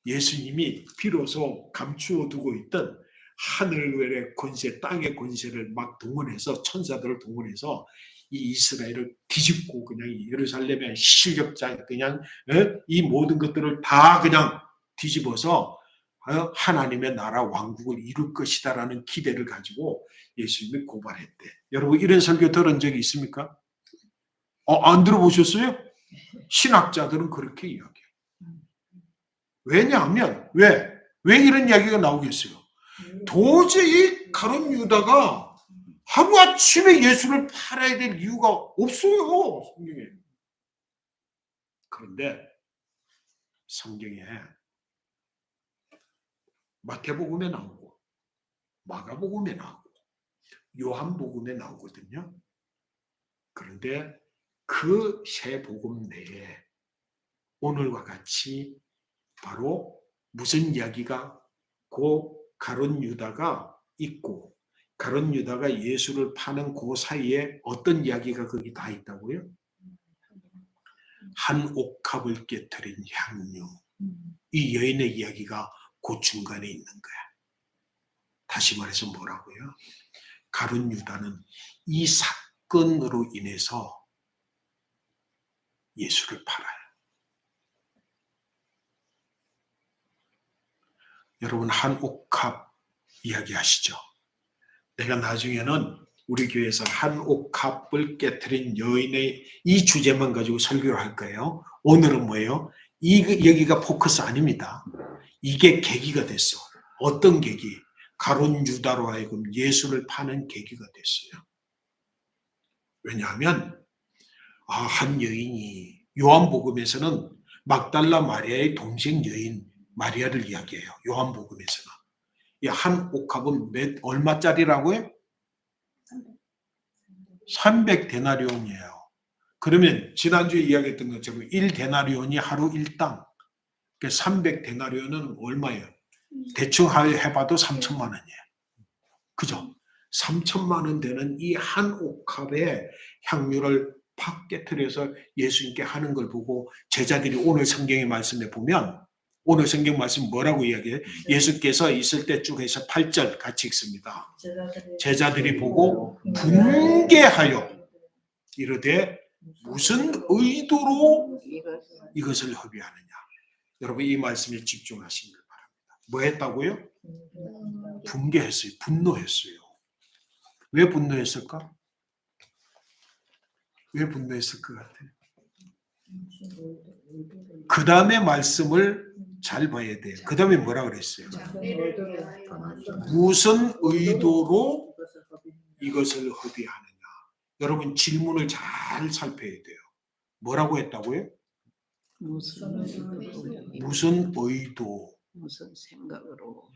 예수님이 비로소 감추어 두고 있던 하늘의 권세, 땅의 권세를 막 동원해서, 천사들을 동원해서 이 이스라엘을 뒤집고 그냥 예루살렘의 실력자 그냥 이 모든 것들을 다 그냥 뒤집어서 하나님의 나라 왕국을 이룰 것이다라는 기대를 가지고 예수님이 고발했대. 여러분 이런 설교 들은 적이 있습니까? 안 들어보셨어요? 신학자들은 그렇게 이야기해요. 왜냐하면 왜 이런 이야기가 나오겠어요? 도저히 가룟 유다가 하루아침에 예수를 팔아야 될 이유가 없어요. 성경에. 그런데 성경에 마태복음에 나오고 마가복음에 나오고 요한복음에 나오거든요. 그런데 그 세 복음 내에 오늘과 같이 바로 무슨 이야기가 고 가룟 유다가 있고 가룟 유다가 예수를 파는 그 사이에 어떤 이야기가 거기 다 있다고요? 한 옥합을 깨뜨린 향유. 이 여인의 이야기가 그 중간에 있는 거야. 다시 말해서 뭐라고요? 가룟 유다는 이 사건으로 인해서 예수를 팔아요. 여러분 한 옥합 이야기하시죠. 내가 나중에는 우리 교회에서 한 옥합을 깨트린 여인의 이 주제만 가지고 설교를 할 거예요. 오늘은 뭐예요? 여기가 포커스 아닙니다. 이게 계기가 됐어. 어떤 계기? 가룟 유다로 하여금 예수를 파는 계기가 됐어요. 왜냐하면 한 여인이 요한복음에서는 막달라 마리아의 동생 여인 마리아를 이야기해요. 요한복음에서는. 이 한 옥합은 얼마짜리라고요? 300데나리온이에요. 그러면 지난주에 이야기했던 것처럼 1데나리온이 하루 1당. 300데나리온은 얼마예요? 대충 해봐도 3천만 원이에요. 그죠? 3천만 원 되는 이 한 옥합에 향유를 팍 깨트려서 예수님께 하는 걸 보고 제자들이 오늘 성경의 말씀에 보면 오늘 성경 말씀 뭐라고 이야기해요? 예수께서 있을 때 쭉 해서 8절 같이 읽습니다. 제자들이 보고 분개하여 이르되 무슨 의도로 이것을 허비하느냐. 여러분 이 말씀에 집중하시길 바랍니다. 뭐 했다고요? 분개했어요. 분노했어요. 왜 분노했을까? 왜 분노했을 것 같아요? 그 다음에 말씀을 잘 봐야 돼요. 그 다음에 뭐라 그랬어요? 무슨 의도로 이것을 허비하느냐. 여러분 질문을 잘 살펴야 돼요. 뭐라고 했다고요? 무슨 의도?
무슨 생각으로?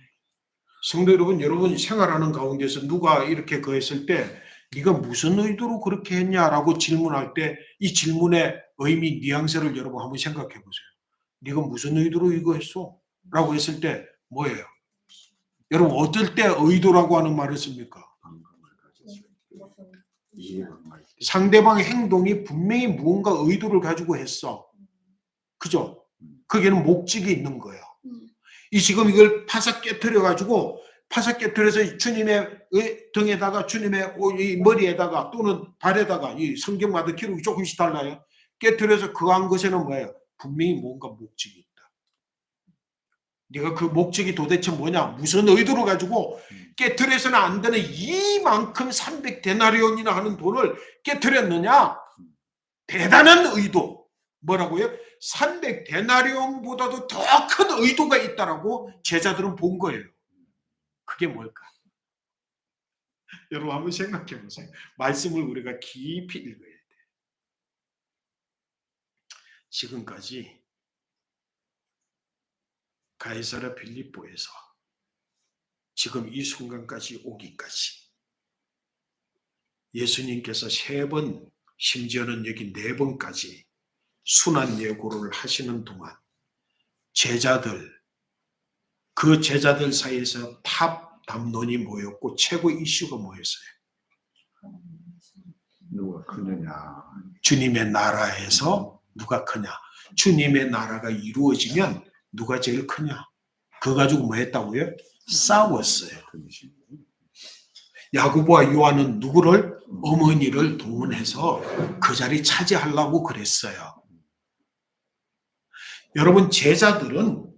성도 여러분, 여러분 생활하는 가운데서 누가 이렇게 했을 때 네가 무슨 의도로 그렇게 했냐라고 질문할 때 이 질문의 의미, 뉘앙스를 여러분 한번 생각해 보세요. 네가 무슨 의도로 이거 했어? 라고 했을 때 뭐예요? 여러분 어떨 때 의도라고 하는 말을 씁니까? 상대방의 행동이 분명히 무언가 의도를 가지고 했어. 그죠? 거기에는 목적이 있는 거예요. 이 지금 이걸 파삭 깨트려 가지고 파삭 깨트려서 주님의 등에다가 주님의 이 머리에다가 또는 발에다가 이 성경마다 기록이 조금씩 달라요. 깨트려서 그 한 것에는 뭐예요? 분명히 뭔가 목적이 있다. 네가 그 목적이 도대체 뭐냐? 무슨 의도로 가지고 깨트려서는 안 되는 이만큼 300데나리온이나 하는 돈을 깨트렸느냐? 대단한 의도. 뭐라고요? 300데나리온보다도 더 큰 의도가 있다라고 제자들은 본 거예요. 그게 뭘까? 여러분 한번 생각해 보세요. 말씀을 우리가 깊이 읽어야 돼요. 지금까지 가이사랴 빌립보에서 지금 이 순간까지 오기까지 예수님께서 3번, 심지어는 여기 4번까지 순환 예고를 하시는 동안 그 제자들 사이에서 탑 담론이 뭐였고 최고 이슈가 뭐였어요?
누가 크느냐.
주님의 나라에서 누가 크냐. 주님의 나라가 이루어지면 누가 제일 크냐. 그거 가지고 뭐 했다고요? 싸웠어요. 야고보와 요한은 누구를? 어머니를 동원해서 그 자리 차지하려고 그랬어요. 여러분 제자들은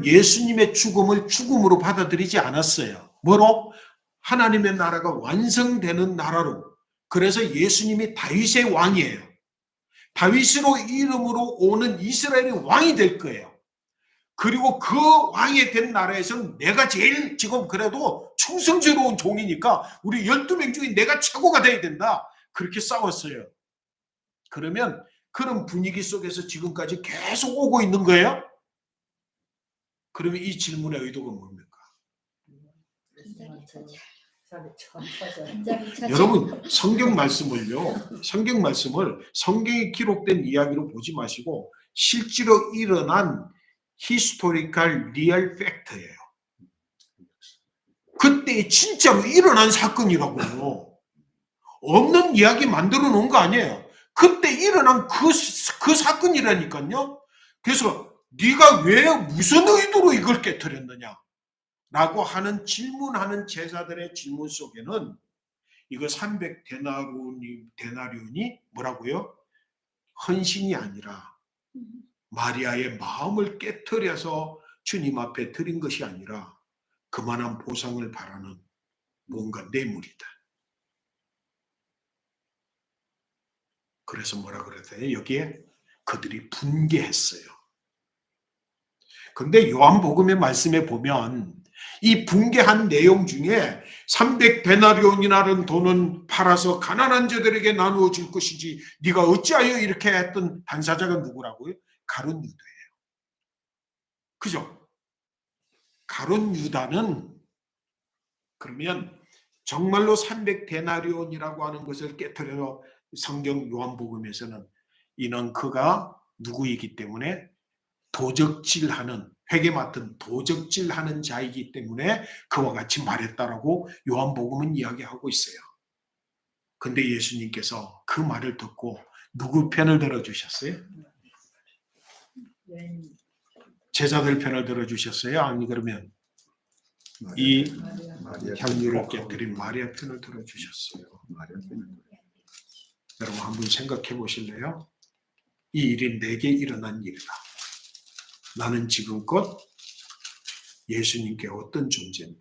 예수님의 죽음을 죽음으로 받아들이지 않았어요. 뭐로? 하나님의 나라가 완성되는 나라로. 그래서 예수님이 다윗의 왕이에요. 다윗으로 이름으로 오는 이스라엘의 왕이 될 거예요. 그리고 그 왕이 된 나라에서는 내가 제일 지금 그래도 충성스러운 종이니까 우리 12명 중에 내가 최고가 돼야 된다. 그렇게 싸웠어요. 그러면 그런 분위기 속에서 지금까지 계속 오고 있는 거예요? 그러면 이 질문의 의도가 뭡니까? 여러분 성경 말씀을 성경에 기록된 이야기로 보지 마시고 실제로 일어난 히스토리컬 리얼 팩트예요. 그때 진짜로 일어난 사건이라고요. 없는 이야기 만들어 놓은 거 아니에요. 그때 일어난 그 사건이라니까요. 그래서 네가 왜 무슨 의도로 이걸 깨트렸느냐 라고 하는 질문하는 제자들의 질문 속에는 이거 300데나리온이 뭐라고요? 헌신이 아니라 마리아의 마음을 깨트려서 주님 앞에 드린 것이 아니라 그만한 보상을 바라는 뭔가 뇌물이다. 그래서 뭐라 그랬어요? 여기에 그들이 분개했어요. 근데 요한복음의 말씀에 보면 이 분개한 내용 중에 300데나리온이라는 돈은 팔아서 가난한 자들에게 나누어 줄 것이지 네가 어찌하여 이렇게 했던 당사자가 누구라고요? 가룟 유다예요. 그죠? 가룟 유다는 그러면 정말로 300데나리온이라고 하는 것을 깨트려 성경 요한복음에서는 이는 그가 누구이기 때문에 도적질하는 회개 맡은 도적질하는 자이기 때문에 그와 같이 말했다라고 요한복음은 이야기하고 있어요. 근데 예수님께서 그 말을 듣고 누구 편을 들어주셨어요? 제자들 편을 들어주셨어요? 아니 그러면 이 향유를 깨뜨린 마리아 편을 들어주셨어요. 여러분 한번 생각해 보실래요? 이 일이 내게 일어난 일이다. 나는 지금껏 예수님께 어떤 존재인데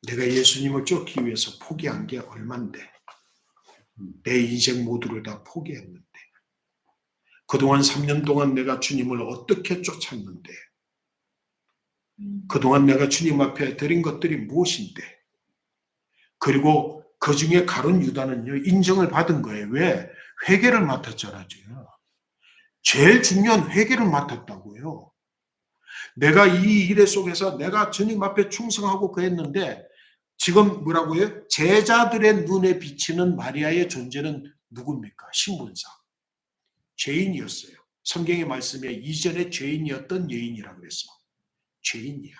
내가 예수님을 쫓기 위해서 포기한 게 얼만데 내 인생 모두를 다 포기했는데 그동안 3년 동안 내가 주님을 어떻게 쫓았는데 그동안 내가 주님 앞에 드린 것들이 무엇인데 그리고 그 중에 가룟 유다는요 인정을 받은 거예요. 왜? 회개를 맡았잖아요. 제일 중요한 회개를 맡았다고요. 내가 이 일 속에서 내가 주님 앞에 충성하고 그랬는데 지금 뭐라고요? 제자들의 눈에 비치는 마리아의 존재는 누굽니까? 신분상 죄인이었어요. 성경의 말씀에 이전에 죄인이었던 여인이라고 그랬어. 죄인이야.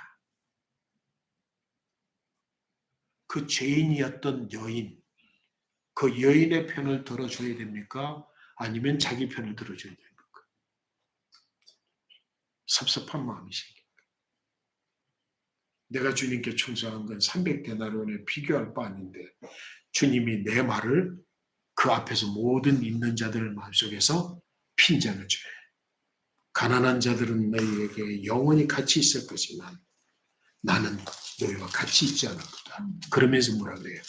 그 죄인이었던 여인, 그 여인의 편을 들어줘야 됩니까? 아니면 자기 편을 들어줘야 됩니까? 섭섭한 마음이 생깁니다. 내가 주님께 충성한 건 300데나리온에 비교할 바 아닌데 주님이 내 말을 그 앞에서 모든 있는 자들의 마음속에서 핀잔을 줘요. 가난한 자들은 너희에게 영원히 같이 있을 것이지만 나는 너희와 같이 있지 않을 거다. 그러면서 뭐라 그래요?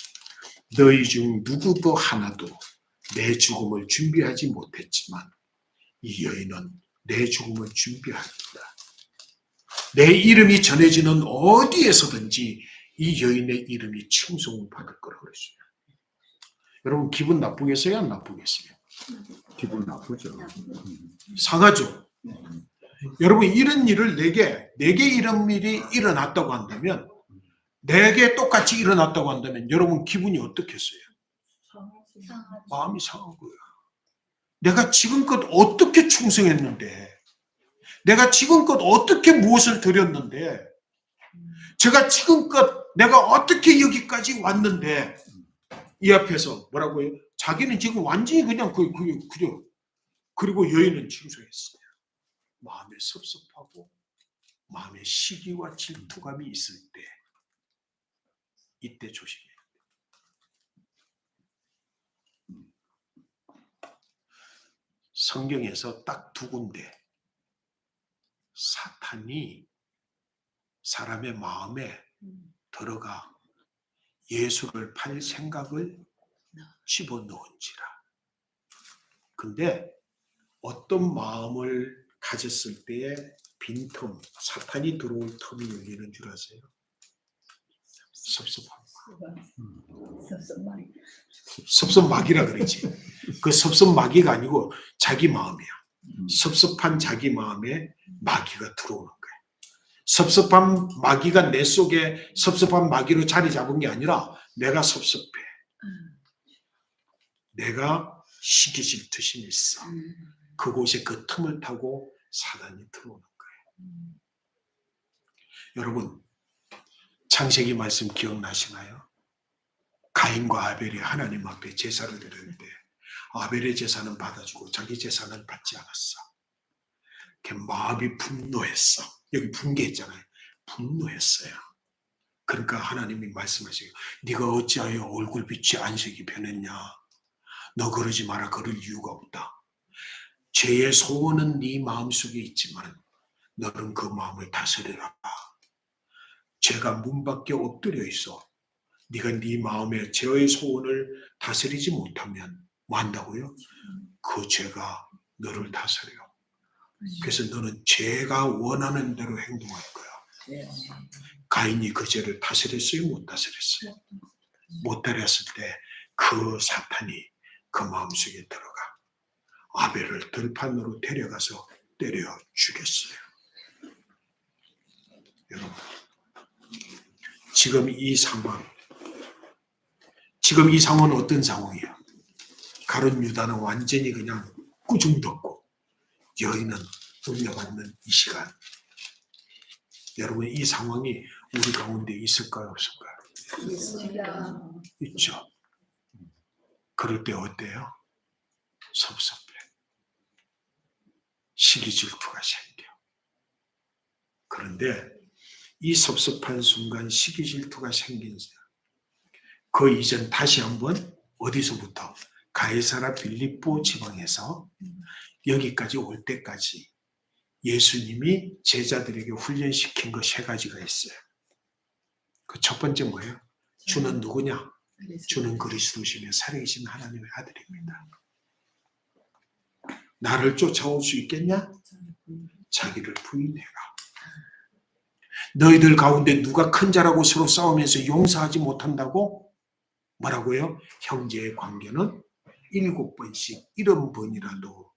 너희 중 누구도 하나도 내 죽음을 준비하지 못했지만 이 여인은 내 죽음을 준비하였다. 내 이름이 전해지는 어디에서든지 이 여인의 이름이 칭송을 받을 거라고 그랬어요. 여러분 기분 나쁘겠어요? 안 나쁘겠어요?
기분 나쁘죠.
상하죠? 여러분 이런 일을 내게 이런 일이 일어났다고 한다면 내게 똑같이 일어났다고 한다면 여러분 기분이 어떻겠어요? 마음이 상한 거예요. 내가 지금껏 어떻게 충성했는데 내가 지금껏 어떻게 무엇을 드렸는데 제가 지금껏 내가 어떻게 여기까지 왔는데 이 앞에서 뭐라고요? 자기는 지금 완전히 그냥 그죠. 그리고 여인은 충성했어요. 마음에 섭섭하고 마음에 시기와 질투감이 있을 때 이때 조심해야 돼요. 성경에서 딱 두 군데 사탄이 사람의 마음에 들어가 예수를 팔 생각을 집어넣은지라. 근데 어떤 마음을 가졌을 때에 빈틈, 사탄이 들어올 틈이 열리는 줄 아세요? 섭섭한 마음. 섭섭마귀라 그러지. 그 섭섭마귀가 아니고 자기 마음이야. 섭섭한 자기 마음에 마귀가 들어오는 거야. 섭섭한 마귀가 내 속에 섭섭한 마귀로 자리 잡은 게 아니라 내가 섭섭해. 내가 시기 질투심이 있어. 그곳에 그 틈을 타고 사단이 들어오는 거예요. 여러분 창세기 말씀 기억나시나요? 가인과 아벨이 하나님 앞에 제사를 드렸는데 아벨의 제사는 받아주고 자기 제사는 받지 않았어. 그 마음이 분노했어. 여기 분개했잖아요. 분노했어요. 그러니까 하나님이 말씀하세요. 네가 어찌하여 얼굴빛이 안색이 변했냐. 너 그러지 마라. 그럴 이유가 없다. 죄의 소원은 네 마음속에 있지만 너는 그 마음을 다스리라. 죄가 문 밖에 엎드려 있어. 네가 네 마음의 죄의 소원을 다스리지 못하면 뭐 한다고요? 그 죄가 너를 다스려. 그래서 너는 죄가 원하는 대로 행동할 거야. 가인이 그 죄를 다스렸어요? 못 다스렸어요? 못 다스렸을 때 그 사탄이 그 마음속에 들어가 아벨을 들판으로 데려가서 때려 죽였어요. 여러분, 지금 이 상황은 어떤 상황이에요? 가룟 유다는 완전히 그냥 꾸중듣고 여인은 돌려받는 이 시간. 여러분, 이 상황이 우리 가운데 있을까요, 없을까요?
있습니다.
있죠. 그럴 때 어때요? 섭섭해. 시기 질투가 생겨. 그런데 이 섭섭한 순간 시기 질투가 생긴 그 이전 다시 한번 어디서부터? 가이사라 빌립보 지방에서 여기까지 올 때까지 예수님이 제자들에게 훈련시킨 것 3가지가 있어요. 그 첫 번째 뭐예요? 주는 누구냐? 주는 그리스도시며 살아계신 하나님의 아들입니다. 나를 쫓아올 수 있겠냐? 자기를 부인해라. 너희들 가운데 누가 큰 자라고 서로 싸우면서 용서하지 못한다고? 뭐라고요? 형제의 관계는 7번씩 70번이라도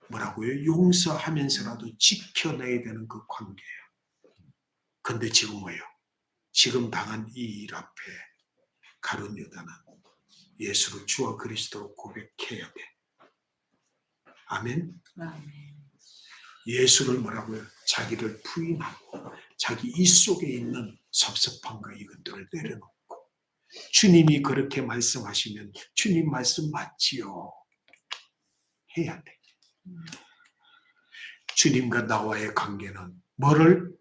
뭐라고요? 용서하면서라도 지켜내야 되는 그 관계예요. 근데 지금 뭐예요? 지금 당한 이 일 앞에 가룟 유다는 예수를 주와 그리스도로 고백해야 돼. 아멘? 예수를 뭐라고요? 자기를 부인하고 자기 입 속에 있는 섭섭함과 이것들을 내려놓고 주님이 그렇게 말씀하시면 주님 말씀 맞지요? 해야 돼. 주님과 나와의 관계는 뭐를?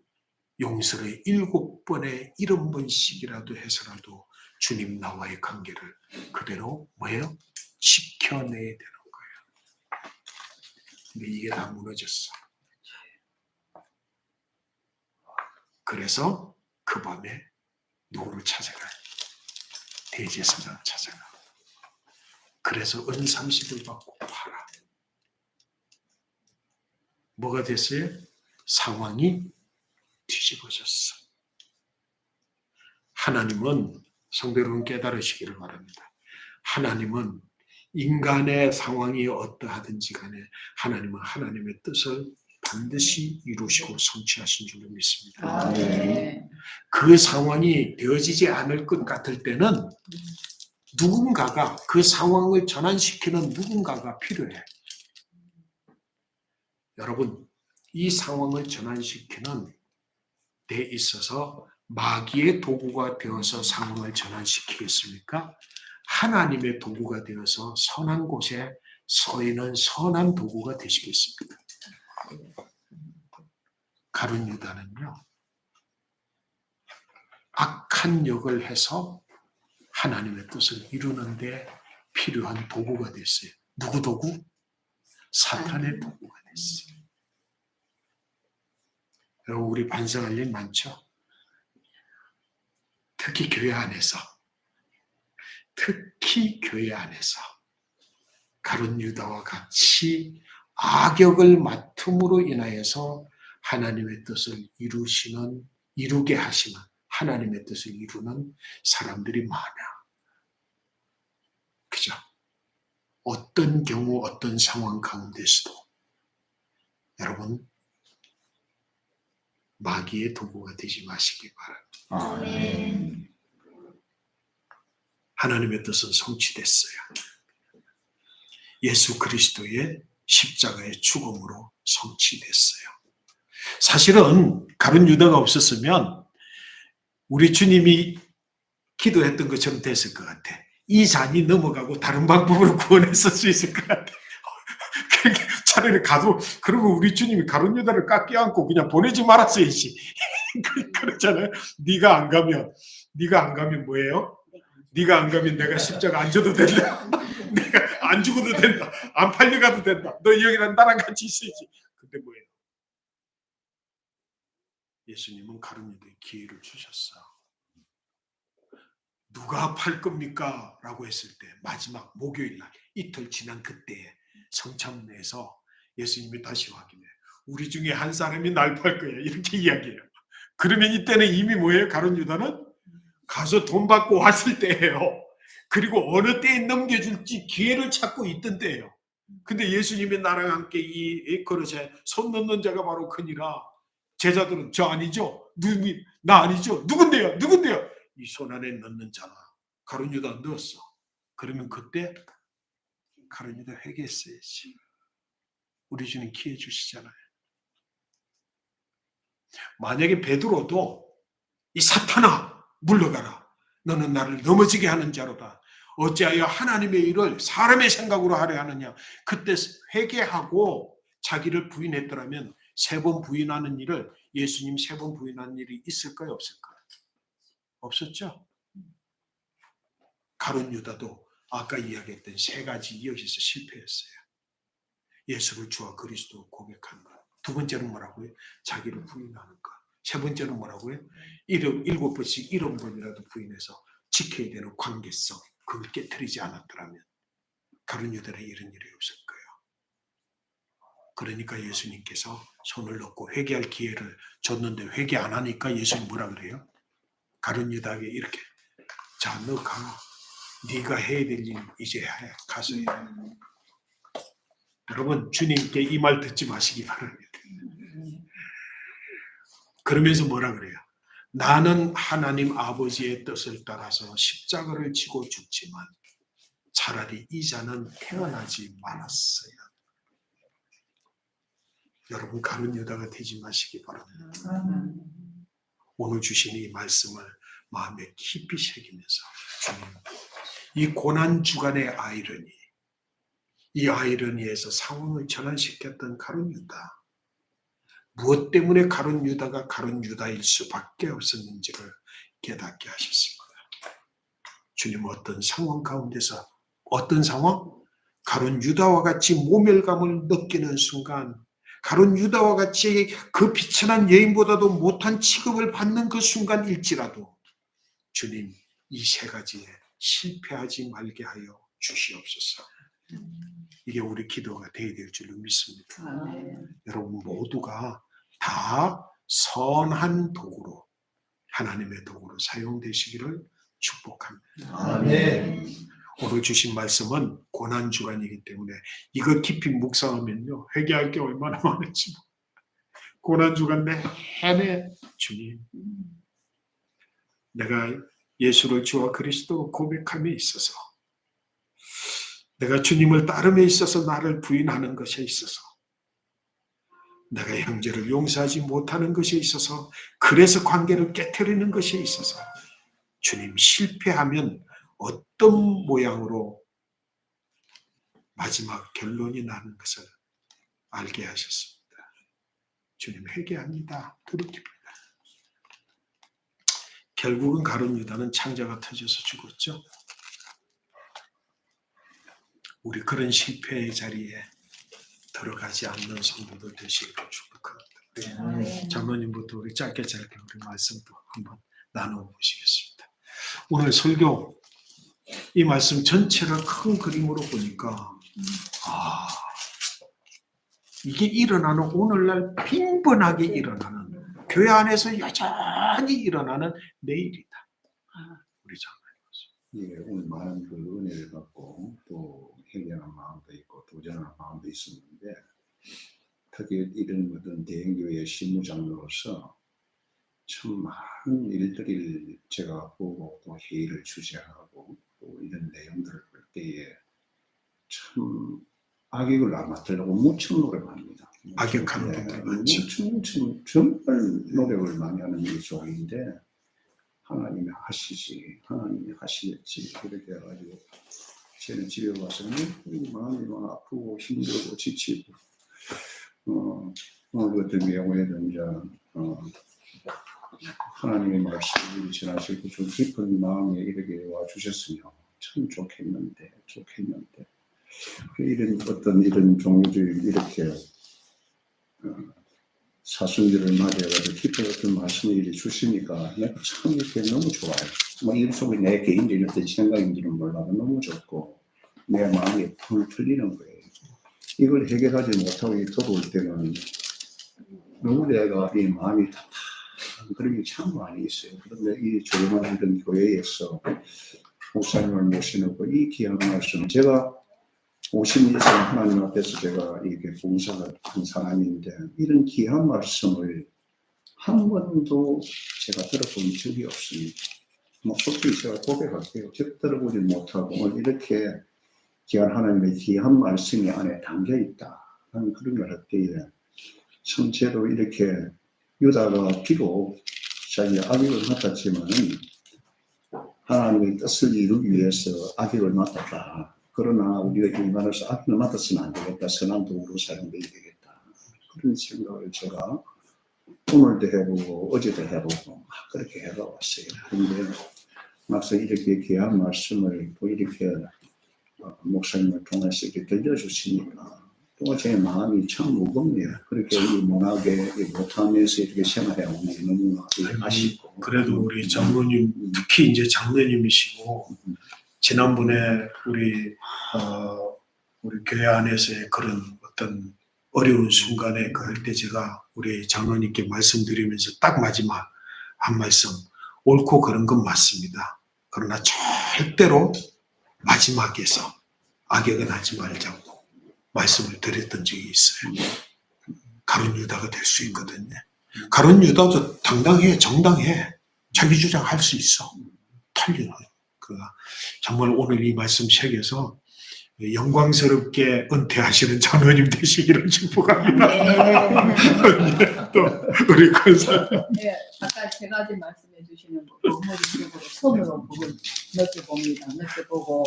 용서를 7번에 70번씩이라도 해서라도 주님 나와의 관계를 그대로 뭐예요? 지켜내야 되는 거예요. 근데 이게 다 무너졌어. 그래서 그 밤에 누구를 찾아가요? 대제사장을 찾아가. 그래서 은 30을 받고 팔아. 뭐가 됐어요? 상황이 뒤집어졌어. 하나님은 성도 여러분 깨달으시기를 바랍니다. 하나님은 인간의 상황이 어떠하든지 간에 하나님은 하나님의 뜻을 반드시 이루시고 성취하신 줄로 믿습니다. 그 상황이 되어지지 않을 것 같을 때는 누군가가 그 상황을 전환시키는 누군가가 필요해. 여러분, 이 상황을 전환시키는 데 있어서 마귀의 도구가 되어서 상황을 전환시키겠습니까? 하나님의 도구가 되어서 선한 곳에 서 있는 선한 도구가 되시겠습니다. 가룟 유다는요, 악한 역을 해서 하나님의 뜻을 이루는 데 필요한 도구가 됐어요. 누구 도구? 사탄의 도구가 됐어요. 여러분, 우리 반성할 일 많죠? 특히 교회 안에서 가룟 유다와 같이 악역을 맡음으로 인하여서 하나님의 뜻을 이루게 하시는 하나님의 뜻을 이루는 사람들이 많아. 그죠? 어떤 경우 어떤 상황 가운데서도 여러분 마귀의 도구가 되지 마시기 바랍니다.
아멘.
하나님의 뜻은 성취됐어요. 예수 그리스도의 십자가의 죽음으로 성취됐어요. 사실은 가룟 유다가 없었으면 우리 주님이 기도했던 것처럼 됐을 것 같아. 이 잔이 넘어가고 다른 방법으로 구원했을 수 있을 것 같아. 차라리 가도, 그러면 우리 주님이 가룟 유다를 깎여안고 그냥 보내지 말았어야지. 그렇잖아요. 네가 안 가면 뭐예요? 네가 안 가면 내가 십자가 안 져도 된다. 내가 안 죽어도 된다. 안 팔려가도 된다. 너 여기랑 나랑 같이 있어야지. 근데 뭐예요? 예수님은 가룟 유다에 기회를 주셨어. 누가 팔 겁니까? 라고 했을 때 마지막 목요일 날 이틀 지난 그때에 성찬에서 예수님이 다시 확인해. 우리 중에 한 사람이 날 팔 거야. 이렇게 이야기해요. 그러면 이때는 이미 뭐예요? 가룟 유다는 가서 돈 받고 왔을 때예요. 그리고 어느 때에 넘겨줄지 기회를 찾고 있던 때예요. 근데 예수님이 나랑 함께 이 그릇에 손 넣는 자가 바로 그니라. 제자들은 저 아니죠? 나 아니죠? 누군데요? 누군데요? 이 손 안에 넣는 자라. 가룟 유다 넣었어. 그러면 그때 가룟 유다 회개했어야지. 우리 주님 기회 주시잖아요. 만약에 베드로도 이 사탄아 물러가라. 너는 나를 넘어지게 하는 자로다. 어찌하여 하나님의 일을 사람의 생각으로 하려 하느냐. 그때 회개하고 자기를 부인했더라면 3번 부인하는 일을 예수님 3번 부인하는 일이 있을까요? 없을까요? 없었죠. 가룟 유다도 아까 이야기했던 3가지 여기서 실패했어요. 예수를 주와 그리스도 고백하는 것. 2번째는 뭐라고요? 자기를 부인하는 것. 3번째는 뭐라고요? 7번씩 7번이라도 부인해서 지켜야 되는 관계성. 그걸 깨트리지 않았더라면 가룟 유다는 이런 일이 없을 거예요. 그러니까 예수님께서 손을 넣고 회개할 기회를 줬는데 회개 안 하니까 예수님 뭐라 그래요? 가룟 유다에게 이렇게 자, 너 가. 네가 해야 될 일 이제 해. 가서 해. 여러분 주님께 이 말 듣지 마시기 바랍니다. 그러면서 뭐라 그래요? 나는 하나님 아버지의 뜻을 따라서 십자가를 지고 죽지만 차라리 이 자는 태어나지 말았어요. 여러분 가룟 유다가 되지 마시기 바랍니다. 오늘 주신 이 말씀을 마음에 깊이 새기면서 주님 이 고난 주간의 아이러니, 이 아이러니에서 상황을 전환시켰던 가룟 유다, 무엇 때문에 가룟 유다가 가룟 유다일 수밖에 없었는지를 깨닫게 하셨습니다. 주님 어떤 상황 가운데서 어떤 상황? 가룟 유다와 같이 모멸감을 느끼는 순간 가룟 유다와 같이 그 비천한 여인보다도 못한 취급을 받는 그 순간일지라도 주님 이 3가지에 실패하지 말게 하여 주시옵소서. 이게 우리 기도가 되어야 될 줄로 믿습니다. 여러분 모두가 다 선한 도구로 하나님의 도구로 사용되시기를 축복합니다.
아멘.
오늘 주신 말씀은 고난주간이기 때문에 이거 깊이 묵상하면요 회개할 게 얼마나 많은지 고난주간 내내 주님 내가 예수를 주와 그리스도 고백함에 있어서 내가 주님을 따름에 있어서 나를 부인하는 것에 있어서 내가 형제를 용서하지 못하는 것에 있어서 그래서 관계를 깨트리는 것에 있어서 주님 실패하면 어떤 모양으로 마지막 결론이 나는 것을 알게 하셨습니다. 주님 회개합니다. 돌이킵니다. 결국은 가룟 유다는 창자가 터져서 죽었죠. 우리 그런 실패의 자리에 들어가지 않는 성도들 되시기를 축복합니다. 우리 장로님부터 우리 짧게 우리 말씀도 한번 나누어 보시겠습니다. 오늘 설교 이 말씀 전체를 큰 그림으로 보니까 이게 일어나는 오늘날 빈번하게 일어나는 교회 안에서 여전히 일어나는 내일이다. 우리 장로님.
예, 오늘 많은 그 은혜를 받고 또 회개하는 마음도 있고 도전하는 마음도 있었는데 특히 이런 어떤 대형교회 실무장로로서 참 많은 일들을 제가 보고 또 회의를 주재하고 또 이런 내용들을 볼 때에 참 악역을 안 맡으려고 무척 노력을 합니다.
악역하는 분들 많죠.
무척 정말 노력을 많이 하는 게 종인데 하나님이 하시지, 하나님이 하시겠지 이렇게 해가지고 저는 집에 와서는 마음이 막 아프고 힘들고 지치고 어떤 경우에는 이제 하나님의 말씀을 전하시고 좀 깊은 마음에 이렇게 와주셨으면 참 좋겠는데 이런 어떤 이런 종류들 이렇게 사순절을 맞이해가지고 기뻐 같은 말씀을 이렇게 주시니까 내가 참 이렇게 너무 좋아요. 뭐 이 속에 내 개인적인 어떤 생각인지는 몰라도 너무 좋고 내 마음이 풀 틀리는 거예요. 이걸 해결하지 못하고 돌아올 때는 너무 내가 이 마음이 답답한 그런 게 참 많이 있어요. 그런데 이 조용한 이런 교회에서 목사님을 모시고 이 귀한 말씀, 제가 50년 이상 하나님 앞에서 제가 이렇게 봉사를 한 사람인데 이런 귀한 말씀을 한 번도 제가 들어본 적이 없습니다. 뭐 솔직히 제가 고백할게요. 제가 들어보지 못하고 오늘 이렇게 귀한 하나님의 귀한 말씀이 안에 담겨 있다 하는 그런 걸 할 때에 성체로 이렇게 유다가 비록 자기 악역을 맡았지만은 하나님의 뜻을 이루기 위해서 악역을 맡았다. 그러나 우리가 일반으로서 악역을 맡았으면 안 되겠다. 선한 도구로 사용되어야 되겠다. 그런 생각을 제가 오늘도 해보고 어제도 해보고 그렇게 해가왔어요. 그런데 막상 이렇게 귀한 말씀을 또 이렇게 목사님을 통해서 이렇게 들려주시니까 또 제 마음이 참 무겁네요. 그렇게 이 문학에 못하면서 이렇게 생활해오는 게 너무나 아쉽고.
그래도 우리 장로님, 특히 이제 장로님이시고 지난번에 우리 교회 안에서의 그런 어떤 어려운 순간에 그럴 때 제가 우리 장로님께 말씀드리면서 딱 마지막 한 말씀, 옳고 그런 건 맞습니다. 그러나 절대로 마지막에서 악역은 하지 말자고 말씀을 드렸던 적이 있어요. 가룟 유다가 될 수 있거든요. 가룟 유다도 당당해, 정당해. 자기 주장할 수 있어. 틀리는 그가 정말 오늘 이 말씀 책에서 영광스럽게 은퇴하시는 장로님 되시기를 축복합니다. 네. 또 우리 권사.
네, 아까 세 가지 말씀해 주시는 거 본문적으로 손으로 느껴봅니다. 느껴보고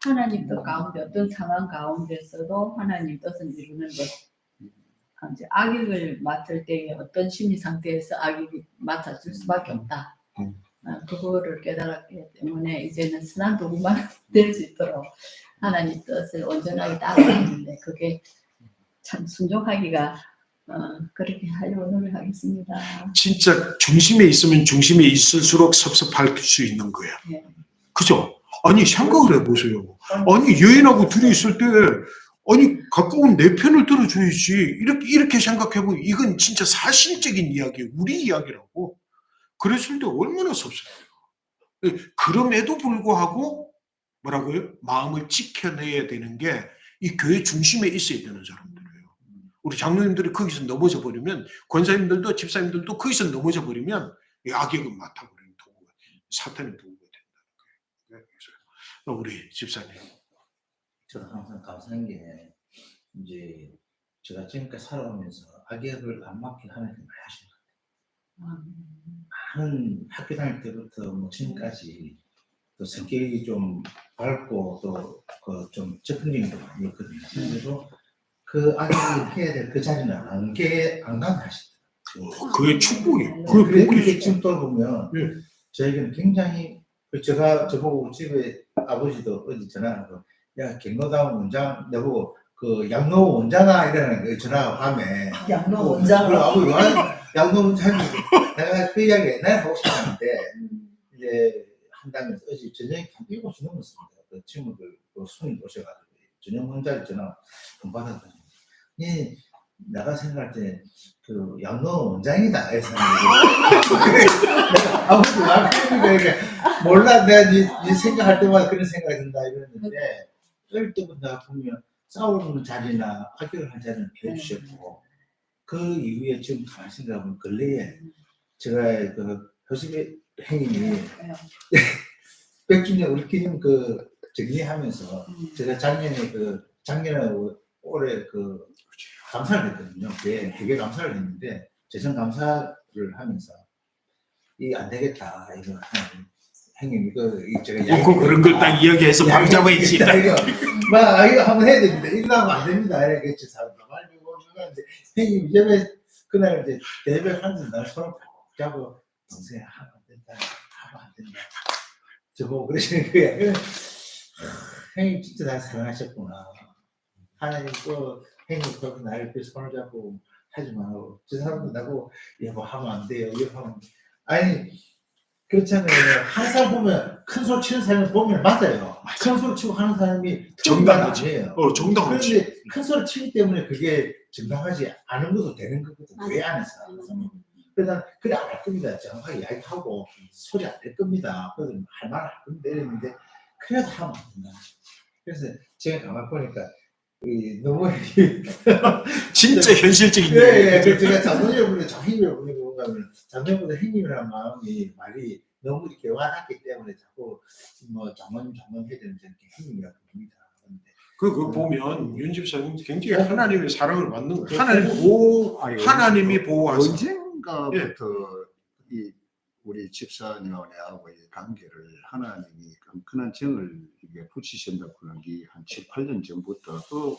하나님 뜻 가운데 어떤 상황 가운데서도 하나님 뜻을 이루는 것. 이제 악역을 맡을 때에 어떤 심리 상태에서 악역이 맡아줄 수밖에 없다. 그거를 깨달았기 때문에 이제는 선한 도구만 될 수 있도록 하나님 뜻을 온전하게 따라가는데 그게 참 순종하기가 그렇게 하려고 노력하겠습니다.
진짜 중심에 있으면 중심에 있을수록 섭섭할 수 있는 거야.
네.
그죠? 아니 생각을 해보세요. 아니 여인하고 둘이 있을 때 아니 가까운 내 편을 들어줘야지. 이렇게 생각해보면 이건 진짜 사실적인 이야기예요. 우리 이야기라고. 그랬을 때 얼마나 섭섭해요. 그럼에도 불구하고 뭐라고요? 마음을 지켜내야 되는 게 이 교회 중심에 있어야 되는 사람들이에요. 우리 장로님들이 거기서 넘어져 버리면 권사님들도 집사님들도 거기서 넘어져 버리면 이 악역은 맡아버리는 도구가 사탄의 도구가 된다는 거예요. 우리 집사님.
저는 항상 감사한 게 이제 제가 지금까지 살아오면서 악역을 안 맡긴 하나님께 많이 하신 것 같아요. 많은 학교 다닐 때부터 뭐 지금까지 또 성격이 좀 밝고 또 그 좀 적극적인 게 많이 있거든요. 그래도 그 악역을 해야 될 그 자리는 안 강하시더라고요.
그게 축복이에요.
그게
그게
복이 지금 돌아보면
네.
저에게는 굉장히 제가 저보고 집에 아버지도 어디 전화하고 야 경로당 원장 내보고 그 양로 원장아 이러는 거 전화가 밤에
양로 원장을
아버지 양로 원장이 내가 그 이야기 옛날에 하고 싶었는데 이제 한다면서 어제 저녁에 한 7시 넘었습니다. 그 친구들 그 손님 오셔가지고 저녁 혼자 전화 돈 받았더니 예, 내가 생각할 때 그 양로 원장이다 해서 내가 아버지 말하니까 이렇게 몰라 내가 네 생각할 때마다 그런 생각이 든다 이랬는데 어릴 때부터 보면 싸우는 자리나 학교를 한 자리는 비워주셨고 그 이후에 지금 가만히 생각하면 근래에 제가 그 효수의 행님이 백주년 우리 기념 그 정리하면서 제가 작년에 올해 그 감사를 했거든요. 되게 감사를 했는데 재정 감사를 하면서 이 안 되겠다 이거 형님 이거 제가
꼭 그런 걸 딱 이야기해서 바로 잡아야지.
이거 한번 해야 됩니다. 이거 하면 안 됩니다. 이렇게 사람 많이 오는데 형님 이제 그날 이제 대배하면서 날 손을 잡고 동생 하면 안 된다. 하면 안 된다. 저보고 그러시는 거야. 형님 진짜 날 사랑하셨구나. 하나님 또 형님 그 나를 손을 잡고 하지 말고 저 사람도 나고 이거 하면 안 돼요. 이거 하면 안 돼. 아니 그렇잖아요. 항상 보면 큰 소리 치는 사람을 보면 맞아요. 큰 소리 치고 하는 사람이
정당하지.
아니에요.
정당하지.
그런데 큰 소리 치기 때문에 그게 정당하지 않은 것도 되는 거거든. 왜 안 해서? 그러다 그래 안 할 겁니다. 정확하게 이야기하고 소리 안 낼 겁니다. 그래서 할 말 할 건데 이랬는데 그래도 하면 안 된다. 그래서 제가 가만 보니까 너무
진짜 현실적인
예,
얘기예요.
그 제가 장로님보다 장님을 보내고 뭔가 하면 장로님보다 형님이라는 마음이 말이 너무 이렇게 와닿기 때문에 자꾸 뭐 장로님 해야 되는지 이렇게 형님이라고 봅니다.
그거 보면 윤 집사님 굉장히 하나님의 사랑을 받는 거예요. 하나님이 보호하세요.
언젠가부터 이 우리 집사님하고 내하고 이 관계를 하나님이 끈끈한 정을 이게 붙이신다고 하는 게 한 7, 8년 전부터 또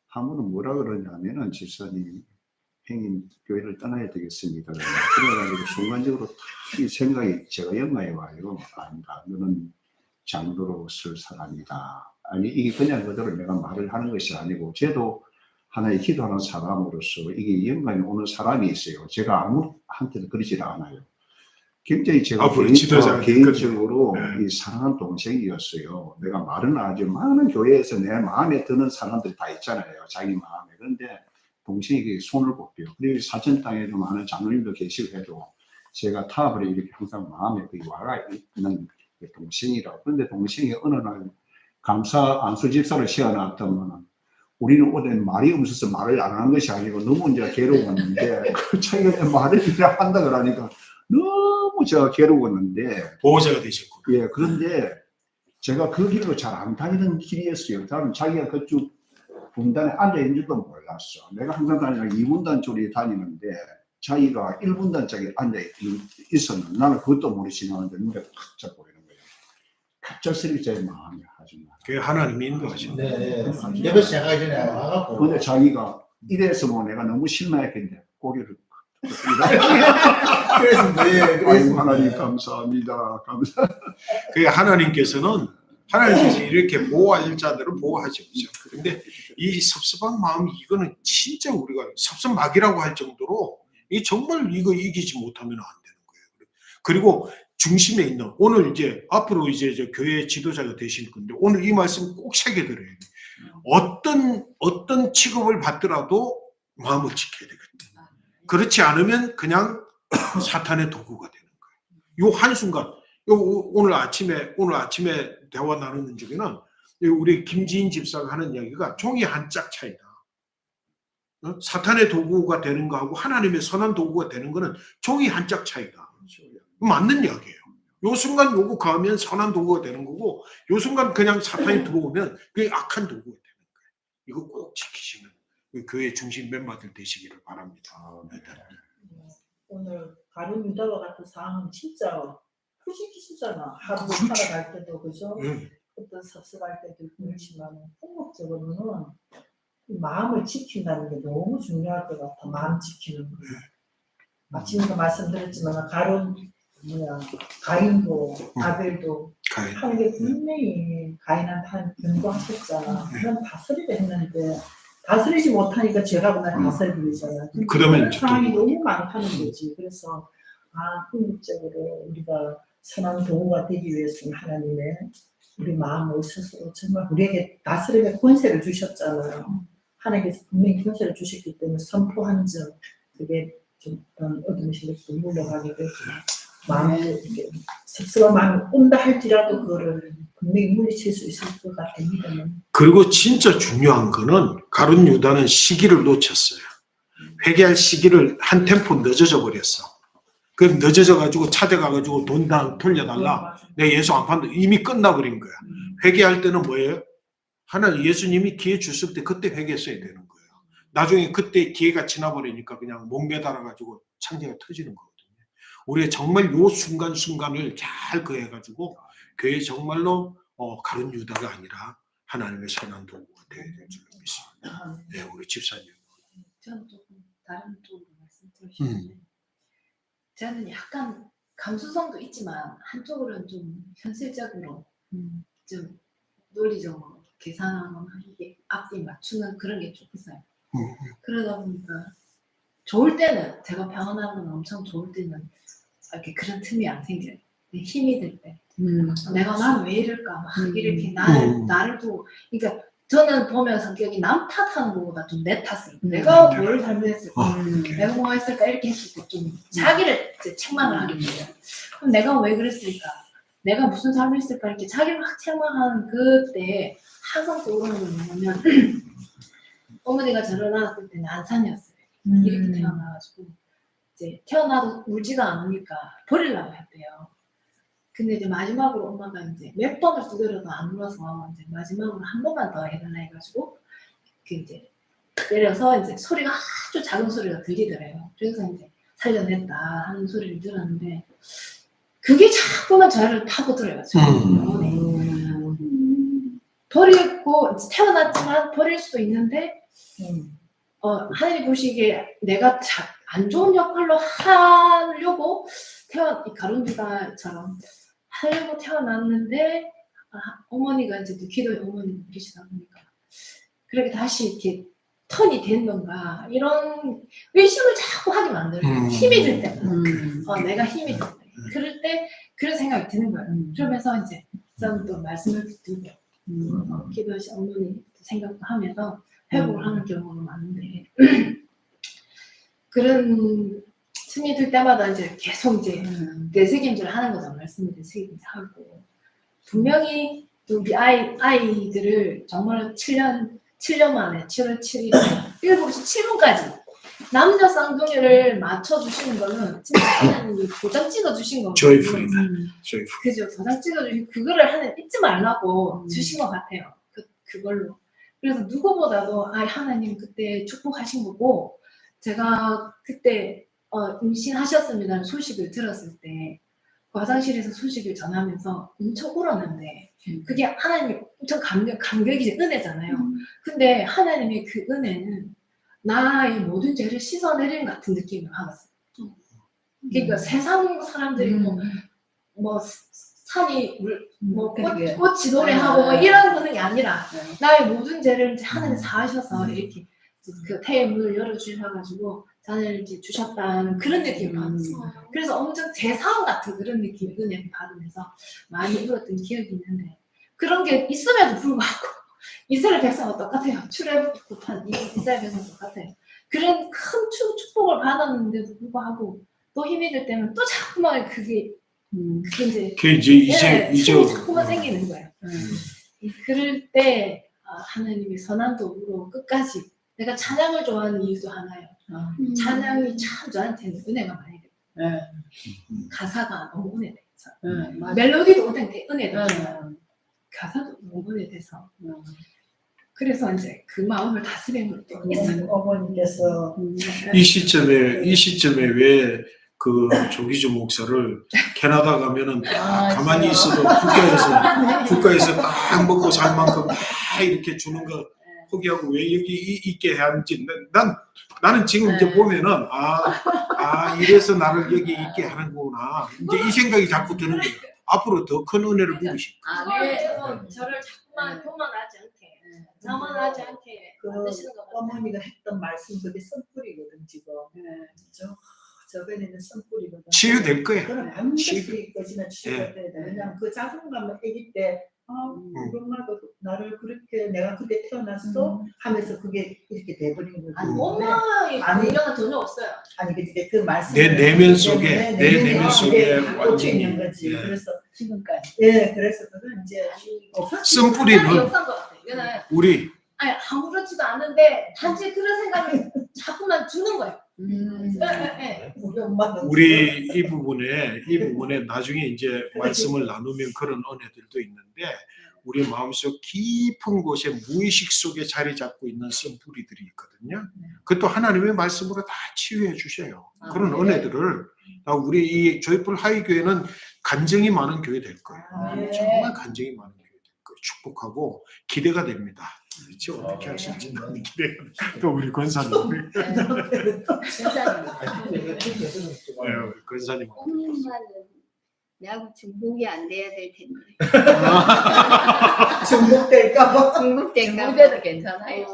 한 번은 뭐라 그러냐면은 집사님이 형님 교회를 떠나야 되겠습니다. 그래가지고 순간적으로 딱 이 생각이 제가 영화에 와요. 아니다. 너는 장로로 쓸 사람이다. 아니 이게 그냥 그대로 내가 말을 하는 것이 아니고 저도 하나의 기도하는 사람으로서 이게 영감이 오는 사람이 있어요. 제가 아무한테도 그러질 않아요. 굉장히 제가 개인적으로
네.
이 사랑하는 동생이었어요. 내가 말은 하지 많은 교회에서 내 마음에 드는 사람들이 다 있잖아요. 자기 마음에. 그런데 동생에게 손을 꼽혀요. 그리고 사천 땅에도 많은 장로님도 계시고 해도 제가 타협을 이렇게 항상 마음에 와가 있는 동생이라고. 그런데 동생이 어느 날 감사 안수 집사를 시켜놨더만 우리는 오늘 말이 없어서 말을 안 하는 것이 아니고 너무 이제 괴로웠는데 그 자기가 말을 한다 그러니까 너무 제가 괴로웠는데
보호자가 되셨고.
예, 그런데 제가 그 길로 잘 안 다니는 길이었어요. 저는 자기가 그쪽 분단에 앉아있는 줄도 몰랐어. 내가 항상 다니는 2분단 쪽에 다니는데 자기가 1분단 쪽에 앉아있었는데 나는 그것도 모르고 지나가는데 눈에 팍 잡고 있는 거예요. 갑작스럽게 제 마음이 하지 마.
그게 하나님이 인도하시는 거예요.
네. 내가 생각하기 전에 와갖고.
근데 자기가 이래서 뭐 내가 너무 실망했겠는데 꼬리를
그래서 네.
아이고 하나님 감사합니다.
그 하나님께서 이렇게 보호할 자들을 보호하죠. 그렇죠? 근데 이 섭섭한 마음이 이거는 진짜 우리가 섭섭막이라고 할 정도로 이 정말 이거 이기지 못하면 안 되는 거예요. 그리고 중심에 있는 오늘 이제 앞으로 이제 저 교회 지도자가 되실 건데 오늘 이 말씀 꼭 새겨들어야 돼요. 어떤 취급을 받더라도 마음을 지켜야 되거든요. 그렇지 않으면 그냥 사탄의 도구가 되는 거예요. 요 한순간 오늘 아침에 대화 나누는 중에는 우리 김지인 집사가 하는 이야기가 종이 한 짝 차이다. 사탄의 도구가 되는 거하고 하나님의 선한 도구가 되는 거는 종이 한 짝 차이다. 맞는 이야기예요. 요 순간 요거 가면 선한 도구가 되는 거고 요 순간 그냥 사탄이 들어오면 그게 악한 도구가 되는 거예요. 이거 꼭 지키시는 교회 중심 멤버들 되시기를 바랍니다.
오늘 가룟 유다와 같은 상황은 진짜 푸시기 쉽잖아. 하루
그렇죠.
살아갈 때도 그죠?
응.
어떤 섭섭할 때도 있고 그렇지만 궁극적으로는 이 마음을 지킨다는 게 너무 중요할 것 같아. 마음 지키는 거. 아침에도 말씀드렸지만 가인도 아벨도 하는 게 분명히 가인한테 한 경고하셨잖아. 그럼 다스리려 했는데 다스리지 못하니까 제가 그날 다스리잖아요.
그러면
상황이 너무 많다는 거지. 그래서 궁극적으로 우리가 선한 도구가 되기 위해서는 하나님의 우리 마음을 스스로 정말 우리에게 다스림의 권세를 주셨잖아요. 하나님께서 분명히 권세를 주셨기 때문에 선포한 점 그게 좀 어둠의 실력도 물러가게 되고 마음에 이렇게 섭섭한 마음이 온다 할지라도 그거를 분명히 물리칠 수 있을 것 같아 믿으면.
그리고 진짜 중요한 거는 가룟 유다는 시기를 놓쳤어요. 회개할 시기를 한 템포 늦어져 버렸어. 그 늦어져 가지고 찾아가가지고 돈 다 돌려달라. 내가 예수 안 판다. 이미 끝나버린 거야. 회개할 때는 뭐예요? 하나 예수님이 기회 줬을 때 그때 회개했어야 되는 거예요. 나중에 그때 기회가 지나버리니까 그냥 목매달아가지고 창제가 터지는 거거든요. 우리가 정말 요 순간순간을 잘 그해가지고 교회 정말로 가룟 유다가 아니라 하나님의 선한 도구가 되어야 될 줄 믿습니다. 네, 우리 집사님.
저는 조금 다른 쪽으로 말씀드리시는데 저는 약간 감수성도 있지만 한쪽으로는 좀 현실적으로 좀 논리적으로 계산하는 이게 앞뒤 맞추는 그런 게 좀 있어요. 그러다 보니까 좋을 때는 제가 병원하는 엄청 좋을 때는 이렇게 그런 틈이 안 생겨요. 힘이 들 때. 내가 난 왜 이럴까 막 이렇게 나를 또 그러니까 저는 보면 성격이 남 탓하는 것보다 좀 내 탓을 내가 뭘 잘못했을까 내가 뭐 했을까 이렇게 했을 때 좀 자기를 이제 책망을 하게 돼요. 그럼 내가 왜 그랬을까 내가 무슨 잘못했을까 이렇게 자기를 확 책망하는 그때 항상 떠오르는 건 뭐냐면 어머니가 저를 낳았을 때는 안산이었어요. 이렇게 태어나가지고 이제 태어나도 울지가 않으니까 버리려고 했대요. 근데 이제 마지막으로 엄마가 이제 몇 번을 두드려도 안 울어서 이제 마지막으로 한 번만 더 해달라 해가지고 그 이제 때려서 이제 소리가 아주 작은 소리가 들리더래요. 그래서 이제 살려냈다 하는 소리를 들었는데 그게 자꾸만 저를 파고들어요. 영혼에. 버리고 태어났지만 버릴 수도 있는데 하나님 보시기에 내가 안 좋은 역할로 하려고 이 가론유다처럼 하려고 태어났는데 어머니가 이제 기도에 어머니 계시다 보니까 그렇게 다시 이렇게 턴이 된 건가 이런 의심을 자꾸 하게 만들어요. 힘이 들 때, 내가 힘이 들 때, 그럴 때 그런 생각이 드는 거예요. 그러면서 이제 저는 또 말씀을 듣고 기도하신 어머니 생각도 하면서 회복을 하는 경우가 많은데 그런 틈이 들 때마다 이제 계속 이제 되새김질 하는 거죠. 말씀을 되새김질 하고 분명히 우리 아이들을 정말 7년 만에 7월 7일 7시 7분까지 남녀 쌍둥이를 맞춰주시는 거는 진짜 하나님이 도장 찍어주신 거거든요.
조이풀이다. 조이풀.
그죠. 도장 찍어주신 그거를 잊지 말라고 주신 것 같아요. 그걸로. 그래서 누구보다도 하나님 그때 축복하신 거고 제가 그때 임신하셨습니다는 소식을 들었을 때 화장실에서 소식을 전하면서 엄청 울었는데 그게 하나님이 엄청 감격이 은혜잖아요. 근데 하나님의 그 은혜는 나의 모든 죄를 씻어내리는 같은 느낌을 받았어요. 그러니까 세상 사람들이 뭐 산이 꽃이 노래하고 뭐 이런 거는 게 아니라 나의 모든 죄를 하나님 사하셔서 이렇게 그 태의 문을 열어주셔가지고 자녀를 이제 주셨다는 그런 느낌을 받았어요. 그래서 엄청 제사원 같은 그런 느낌, 은혜를 받으면서 많이 울었던 기억이 있는데 그런 게 있음에도 불구하고 이스라엘 백성과 똑같아요. 출애굽한 이스라엘 백성과 똑같아요. 그런 큰 축복을 받았는데도 불구하고 또 힘이 들 때는 또 자꾸만 그게 이제 자꾸만 생기는 거예요. 그럴 때 하나님의 선한 도구로 끝까지 내가 찬양을 좋아하는 이유도 하나요. 찬양이 참 저한테는 은혜가 많이 돼요. 가사가 너무 은혜돼서 멜로디도 은혜돼서 가사도 너무 은혜돼서 그래서 이제 그 마음을 다스리는 것도 있어요.
어머니께서
이 시점에 왜 그 조기주 목사를 캐나다 가면은 딱 가만히 있어도 국가에서 딱 먹고 살 만큼 다 이렇게 주는 거 포기하고 왜 여기 있게 하는지 나는 지금 이제 보면은 이래서 나를 여기 있게 하는구나 이제 이 생각이 자꾸 드는 거예요. 앞으로 더 큰 은혜를 부으실
거예요. 저를 자꾸만 교만하지 않게 만드시는 것 같아요.
어머니가 했던 말씀 그게 선풀이거든 지금. 저번에는 선풀이거든.
치유될 거예요.
그럼 반드시 거지는 치유가 돼야 돼. 왜냐면 그 자존감을 아기 때 우리 엄마도 나를 그렇게 내가 그때 태어났어 하면서 그게 이렇게 돼버린 거지.
엄마의 공격은 전혀 없어요.
아니 근데 그 말씀
내 내면 속에
꽂혀 있는 거지. 그래서
지금까지.
그래서 그건 이제
쓴뿌리는
역사인 것 같아요.
우리
아무렇지도 않은데 단지 그런 생각을 자꾸만 주는 거예요.
우리 엄마도
우리 이 부분에 나중에 이제 말씀을 나누면 그런 은혜들도 있는데 우리 마음속 깊은 곳에 무의식 속에 자리 잡고 있는 쓴뿌리들이 있거든요. 그것도 하나님의 말씀으로 다 치유해 주셔요. 그런 은혜들을 우리 이 조이풀 하이교회는 간증이 많은 교회 될 거예요. 정말 간증이 많은 교회 될 거예요. 축복하고 기대가 됩니다. 그렇죠? 어떻게 하실지 나는 기대가 또 우리 권사님. 권사님.
엄마는 내하고 중복이 안 돼야 될 텐데.
중복될까봐.
중복될까 봐.
무대도 괜찮아요.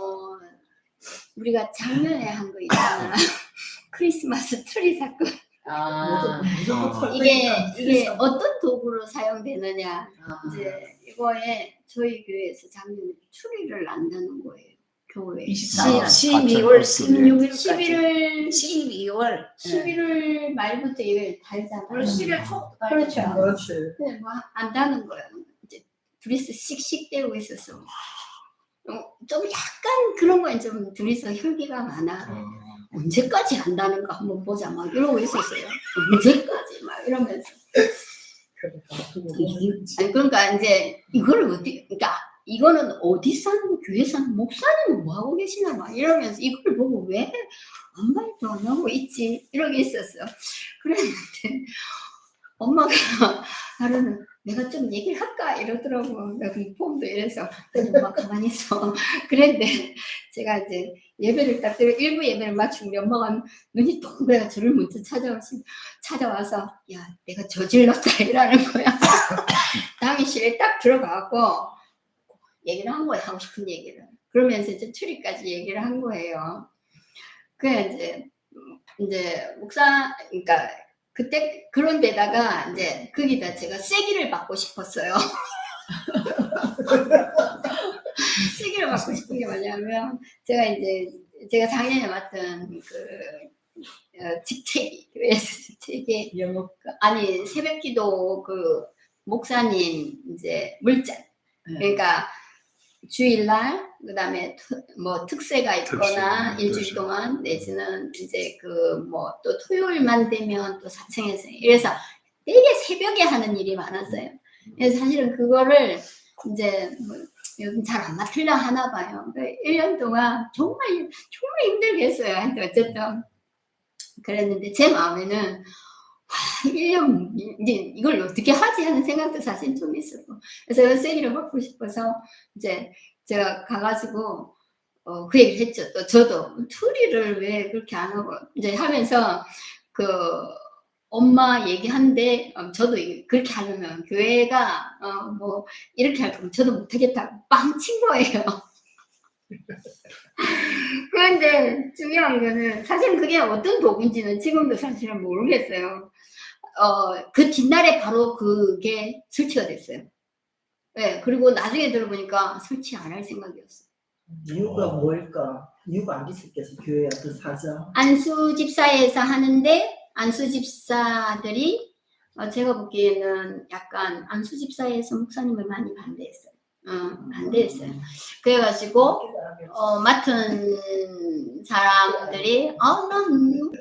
우리가 작년에 한 거 있잖아. 크리스마스 트리 사건.
무조건
이게 어떤 도구로 사용되느냐.
아.
이제 이거에 저희 교회에서 작년에 추리를 난다는 거예요. 교회.
12월 16일까지.
11월
12월.
말부터 이걸 달잖아요.
원래 11월 초부터
그렇죠.
그렇지.
근데 뭐 안다는 거예요. 이제 둘이서 씩씩대고 있어서 좀 약간 그런 거에 좀 둘이서 혈기가 많아. 언제까지 한다는가 한번 보자 막 이러고 있었어요. 언제까지 막 이러면서. 아니 그러니까 이제 이걸 어디 그러니까 이거는 어디 사는 교회 사는 목사님은 뭐 하고 계시나 막 이러면서 이걸 보고 왜 아무 말도 안 하고 있지 이러고 있었어요. 그랬는데 엄마가 하루는 내가 좀 얘기를 할까 이러더라고. 여기 폼도 이래서 엄마 가만히 있어. 그랬는데 제가 이제 예배를 딱 들어 일부 예배를 마치고 우리 엄마가 눈이 동그래가 저를 먼저 찾아와서 야 내가 저질렀다 이러는 거야. 당일실에 딱 들어가고 얘기를 한 거예요. 하고 싶은 얘기를. 그러면서 이제 추리까지 얘기를 한 거예요. 그래 이제 목사 그러니까 그때 그런 데다가 이제 거기다 제가 세기를 받고 싶었어요. 세기를 받고 싶은 게 뭐냐면 제가 작년에 맡은 그 직책이 교회에서 직책이 아니 새벽기도 그 목사님 이제 물잔 그러니까 주일날 그다음에 뭐 특세가 있거나 일주일 동안 내지는 이제 그 뭐 또 토요일만 되면 또 사청에서 이래서 되게 새벽에 하는 일이 많았어요. 그래서 사실은 그거를 이제 뭐 요즘 잘 안 맡으려 하나 봐요. 1년 동안 정말 힘들게 했어요. 하여튼 어쨌든 그랬는데 제 마음에는 와, 1년 이제 이걸 어떻게 하지 하는 생각도 사실 좀 있었고 그래서 세기를 받고 싶어서 이제 제가 가가지고 그 얘기를 했죠. 또 저도 투리를 왜 그렇게 안 하고 이제 하면서 그 엄마 얘기한데 저도 그렇게 하려면 교회가 뭐 이렇게 할 거면 저도 못하겠다고 빵 친 거예요. 그런데 중요한 거는 사실 그게 어떤 도구인지는 지금도 사실은 모르겠어요. 그 뒷날에 바로 그게 설치가 됐어요. 네, 그리고 나중에 들어보니까 설치 안 할 생각이었어요.
이유가 뭘까? 이유가 안 있었겠어. 교회 어떤 사정.
안수 집사에서 하는데 안수 집사들이 제가 보기에는 약간 안수 집사에서 목사님을 많이 반대했어요. 반대했어요. 그래가지고 맡은 사람들이 난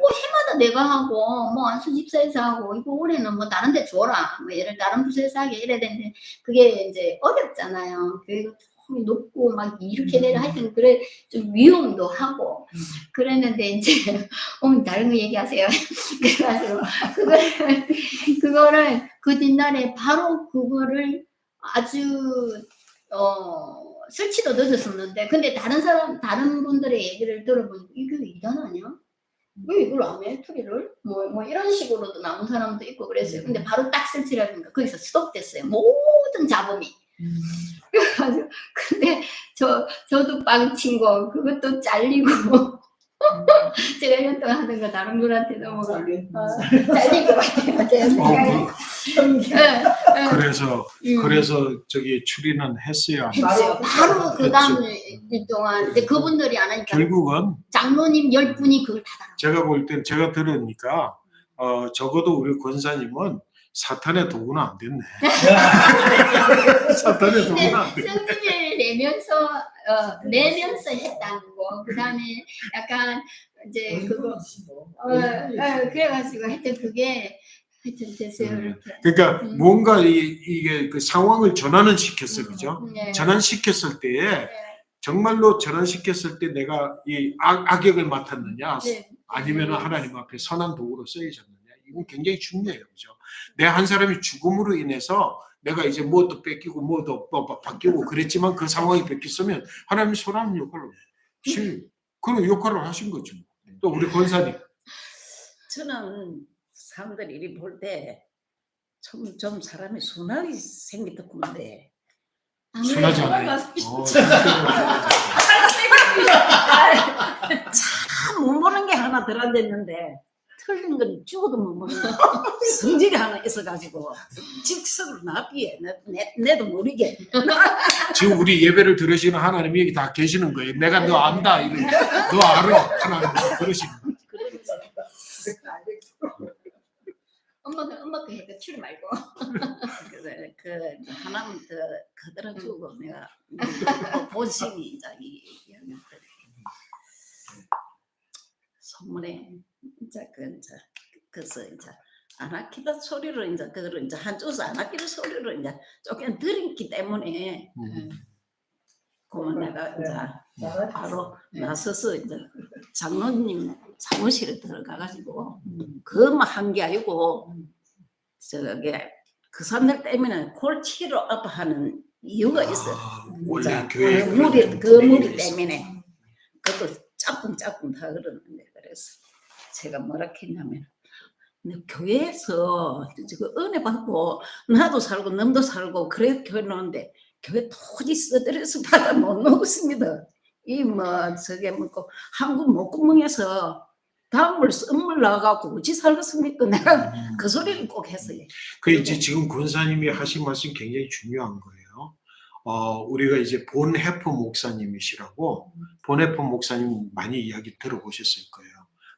뭐 해마다 내가 하고 뭐 안수 집사에서 하고 이거 올해는 뭐 다른 데 줘라 뭐 예를 다른 부서에서 하게 이래야 되는데 그게 이제 어렵잖아요. 교회가 조금 높고 막 이렇게 내려 하여튼 그래 좀 위험도 하고 그랬는데 이제 다른 거 얘기하세요. 그래가지고 그거를 그 뒷날에 바로 그거를 아주 설치도 늦었었는데 근데 다른 분들의 얘기를 들어보니까 이게 2단 아니야? 왜 이걸 안 해? 투리를? 뭐 이런 식으로도 나온 사람도 있고 그랬어요. 근데 바로 딱 설치를 하니까 거기서 스톱됐어요. 모든 잡음이. 그래가지고 근데 저도 빵친 거 그것도 잘리고 제가 1년 동안 하던 거 다른 분한테 넘어가 잘린 것 같아요. 제 생각에.
그래서 저기 추리는 했어요.
바로 그 다음 일 동안 근데 그분들이 안 하니까
결국은
장로님 10분이 그걸 다 달아.
제가 볼 땐 제가 들으니까 적어도 우리 권사님은 사탄의 도구는 안 됐네. 사탄의 도구는 안 됐네.
성질을 내면서 했다는 거. 그다음에 약간 이제 그거 그래가지고 하여튼 그게 하여튼 됐어요. 이렇게.
그러니까 뭔가 이게 그 상황을 전환을 시켰어, 그죠?
네.
전환시켰을 때에 정말로 전환시켰을 때 내가 이 악역을 맡았느냐,
네.
아니면은 하나님 앞에 선한 도구로 쓰여졌느냐, 이건 굉장히 중요해요, 그죠? 내 한 사람이 죽음으로 인해서 내가 이제 뭐도 뺏기고 뭐도 바뀌고 그랬지만 그 상황이 바뀌었으면 하나님이 선한 역할을 그런 역할을 하신 거죠. 또 우리 권사님.
저는 사람들이 이리 볼 때 좀 사람이 순하게 생겼던데
순하지 않아요.
참 못 보는 게 하나 하나 덜 앉았는데 틀린 건 죽어도 못 먹는 성질이 하나 있어가지고 직석으로 나비에 내도 모르게
지금 우리 예배를 들으시는 하나님이 여기 다 계시는 거예요. 내가 너 안다. 이런, 너 알아. 하나님 그러시는 거예요.
엄마가 해도 추리 말고.
그래, 그 하나는 더 거들어주고 내가 본심이 이제 이 얘기하면 선물에 이제 그래서 이제 안 아끼다 소리로 이제 그거를 이제 한쪽에서 안 아끼는 소리로 이제 조금 들었기 때문에 그만 내가 이제 바로 나서서 이제 장로님 사무실에 들어가가지고 그것만 한 게 아니고 저게 그 사람들 때문에 골치로 아파하는 이유가 있어.
원래 교회
그 무리 때문에 그것도 짝꿍 다 그러는데 그래서 제가 뭐라 했냐면 교회에서 그 은혜 받고 나도 살고 넘도 살고 그래 교회 나오는데 교회 도저히 스트레스 받아 못 놓습니다. 이 뭐 저게 뭐고 한국 목구멍에서 다음을 썸물 나가고 어찌 살겠습니까? 내가 그 소리를 꼭 했어요.
그 이제 지금 권사님이 하신 말씀 굉장히 중요한 거예요. 우리가 이제 본해프 목사님이시라고 본해프 목사님 많이 이야기 들어보셨을 거예요.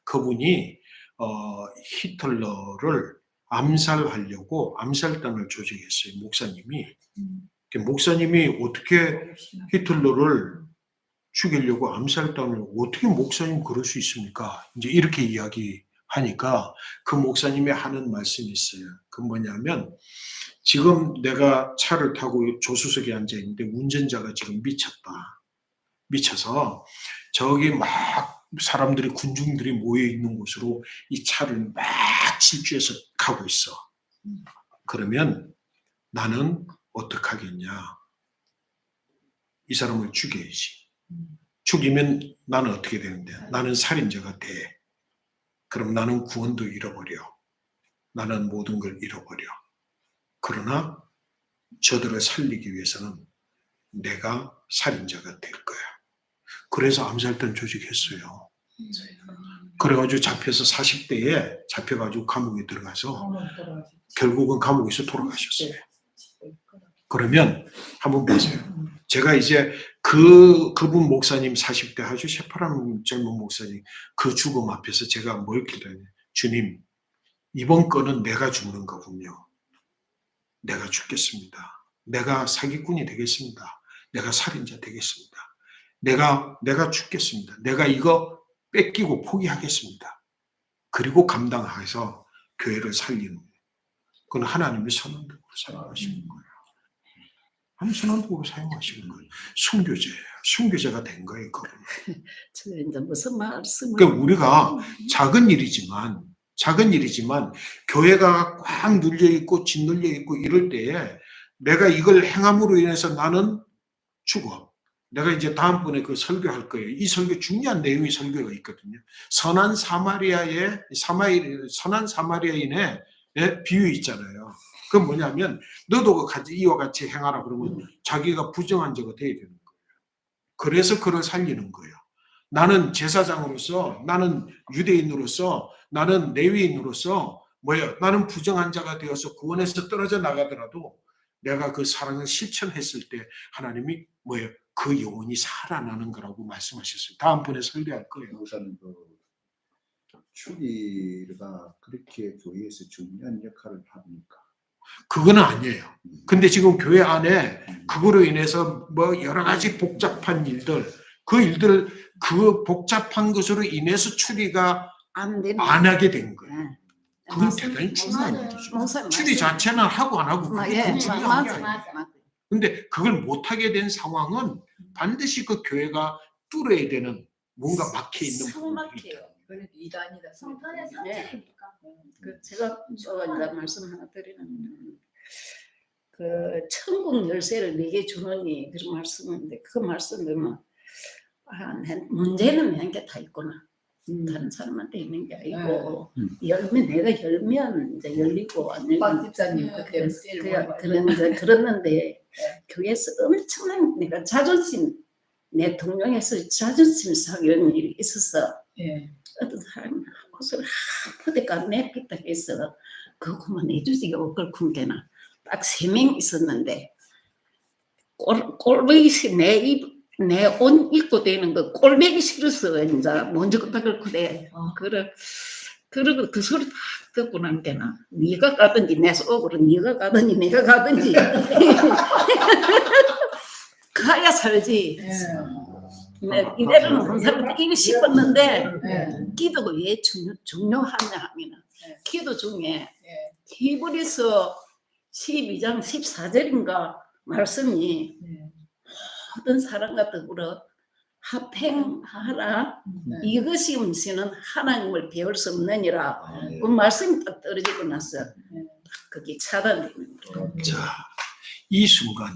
그분이 히틀러를 암살하려고 암살단을 조직했어요. 목사님이. 목사님이 어떻게 히틀러를 죽이려고 암살단을 어떻게 목사님 그럴 수 있습니까? 이제 이렇게 이야기하니까 그 목사님이 하는 말씀이 있어요. 그 뭐냐면 지금 내가 차를 타고 조수석에 앉아 있는데 운전자가 지금 미쳐서 저기 막 사람들이 군중들이 모여 있는 곳으로 이 차를 막 질주해서 가고 있어. 그러면 나는 어떡하겠냐? 이 사람을 죽여야지. 죽이면 나는 어떻게 되는데? 나는 살인자가 돼. 그럼 나는 구원도 잃어버려. 나는 모든 걸 잃어버려. 그러나 저들을 살리기 위해서는 내가 살인자가 될 거야. 그래서 암살단 조직했어요. 그래가지고 잡혀서 40대에 잡혀가지고 감옥에 들어가서 결국은 감옥에서 돌아가셨어요. 그러면 한번 보세요. 제가 이제 그분 목사님 40대 아주 새파란 젊은 목사님 그 죽음 앞에서 제가 뭘 기도해요? 주님, 이번 건은 내가 죽는 거군요. 내가 죽겠습니다. 내가 사기꾼이 되겠습니다. 내가 살인자 되겠습니다. 내가 죽겠습니다. 내가 이거 뺏기고 포기하겠습니다. 그리고 감당해서 교회를 살리는 거예요. 그건 하나님의 선언적으로 사용하시는 거예요. 하나님 선언적으로 사용하시는 거예요. 순교제예요. 순교제가 된 거예요.
저 이제 무슨 말씀을
그러니까 우리가 작은 일이지만 교회가 꽉 눌려 있고 짓눌려 있고 이럴 때에 내가 이걸 행함으로 인해서 나는 죽어. 내가 이제 다음번에 그 설교할 거예요. 이 설교 중요한 내용의 설교가 있거든요. 선한 사마리아인의 비유 있잖아요. 그건 뭐냐면 너도 이와 같이 행하라 그러면 자기가 부정한 자가 돼야 되는 거예요. 그래서 그를 살리는 거예요. 나는 제사장으로서, 나는 유대인으로서, 나는 레위인으로서 나는 부정한 자가 되어서 구원에서 떨어져 나가더라도 내가 그 사랑을 실천했을 때 하나님이 그 영혼이 살아나는 거라고 말씀하셨어요. 다음번에 설교할 거예요.
목사님, 추리가 그렇게 교회에서 중요한 역할을 합니까?
그거는 아니에요. 근데 지금 교회 안에 그거로 인해서 여러 가지 복잡한 일들, 그 복잡한 것으로 인해서 추리가 안 하게 된 거예요. 그건 대단히 중요한 일이죠. 추리 자체는 하고 안 하고 그게 중요한 게 아니에요. 근데 그걸 못하게 된 상황은 반드시 그 교회가 뚫어야 되는 뭔가 막혀 있는 부분이 있다.
그건 이단이다.
성탄의
네.
상징이니까.
제가 이제 말씀 하나 드리는 그 천국 열쇠를 내게 주느니 그런 말씀인데 그 말씀 보면 문제는 몇 개 다 있구나. 다른 사람한테 있는 게 아니고 내가 열면 이제 열리고 안 열리고
박 집사님 그때
그랬는데 교회에서 엄청난 내가 자존심 내 동료에서 자존심 상하는 일이 있어서
예.
어떤 사람이 옷을 한푸대가 내겠다 해서 그거만 내주지가 없걸 게나 딱 3명 있었는데 꼴보기 내 옷 입고 되는 거 꼴보기 싫어서 이제 먼저 그걸 그래. 그러고 그 소리 딱 듣고 난 게나 네가 가든지 내 속으로 네가 가든지 내가 가든지 가야 살지. 이대로는 한 사람한테 입이 씹었는데 기도가 왜 중요하냐 하면 기도 중에 히브리서 12장 14절인가 말씀이 모든 사람과 더불어 합행하라 이것이 음시는 하나님을 배울 수 없느니라. 그 말씀이 딱 떨어지고 나서 그게 차단되는 거예요.
자, 이 순간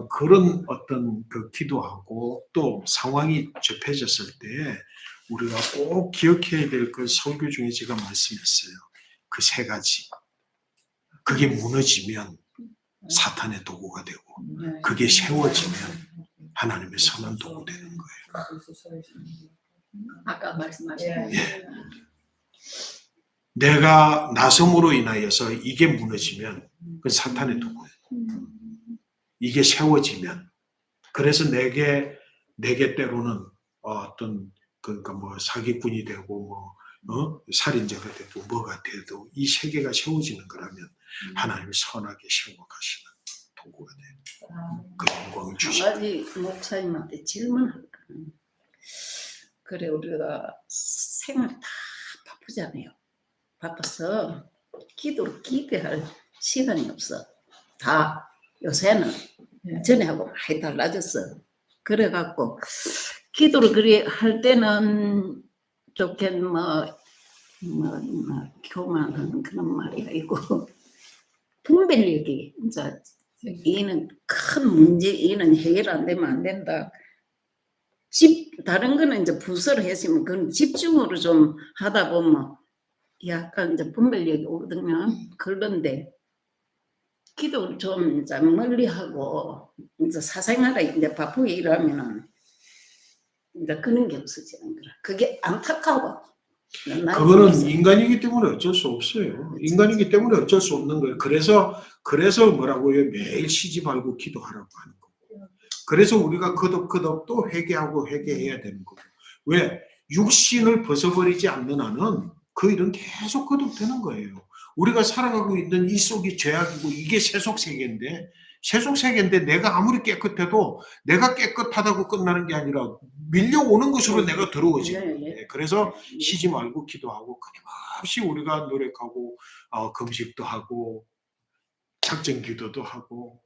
그런 어떤 그 기도하고 또 상황이 접해졌을 때 우리가 꼭 기억해야 될 그 설교 중에 제가 말씀했어요. 그 3가지. 그게 무너지면 사탄의 도구가 되고 그게 세워지면 하나님의 선한 도구 되는 거예요.
아까 말씀하신
내가 나섬으로 인하여서 이게 무너지면 그 사탄의 도구예요. 이게 세워지면 그래서 내게 때로는 어떤 그러니까 뭐 사기꾼이 되고 뭐 살인자가 되고 뭐가 돼도 이 세계가 세워지는 거라면 하나님이 선하게 세워가시는 도구가 돼요. 그 영광을
한
주시고.
가지 목사님한테 질문할까. 그래 우리가 생활 다 바쁘잖아요. 바빠서 기도를 기대할 시간이 없어. 다 요새는 전에하고 많이 달라졌어. 그래갖고 기도를 그리 할 때는 좋게 교만하는 그런 말이 아니고 분별력이 이제 이는 큰 문제, 이는 해결 안 되면 안 된다. 다른 거는 이제 부서를 했으면 그건 집중으로 좀 하다 보면 약간 이제 분별력이 오르면 그런데 기도를 좀 이제 멀리 하고 이제 사생활에 이제 바쁘게 일하면은 이제 그런 게 없어지는 거라. 그게 안타까워.
그거는 인간이기 때문에 어쩔 수 없어요. 인간이기 때문에 어쩔 수 없는 거예요. 그래서 뭐라고요? 매일 쉬지 말고 기도하라고 하는 거고. 그래서 우리가 거듭 또 회개하고 회개해야 되는 거고. 왜? 육신을 벗어버리지 않는 한은 그 일은 계속 거듭되는 거예요. 우리가 살아가고 있는 이 속이 죄악이고 이게 세속세계인데 내가 아무리 깨끗해도 내가 깨끗하다고 끝나는 게 아니라 밀려오는 것으로 내가 더러워지는 거예요. 그래서 쉬지 말고 기도하고 끊임없이 우리가 노력하고 금식도 하고 작정 기도도 하고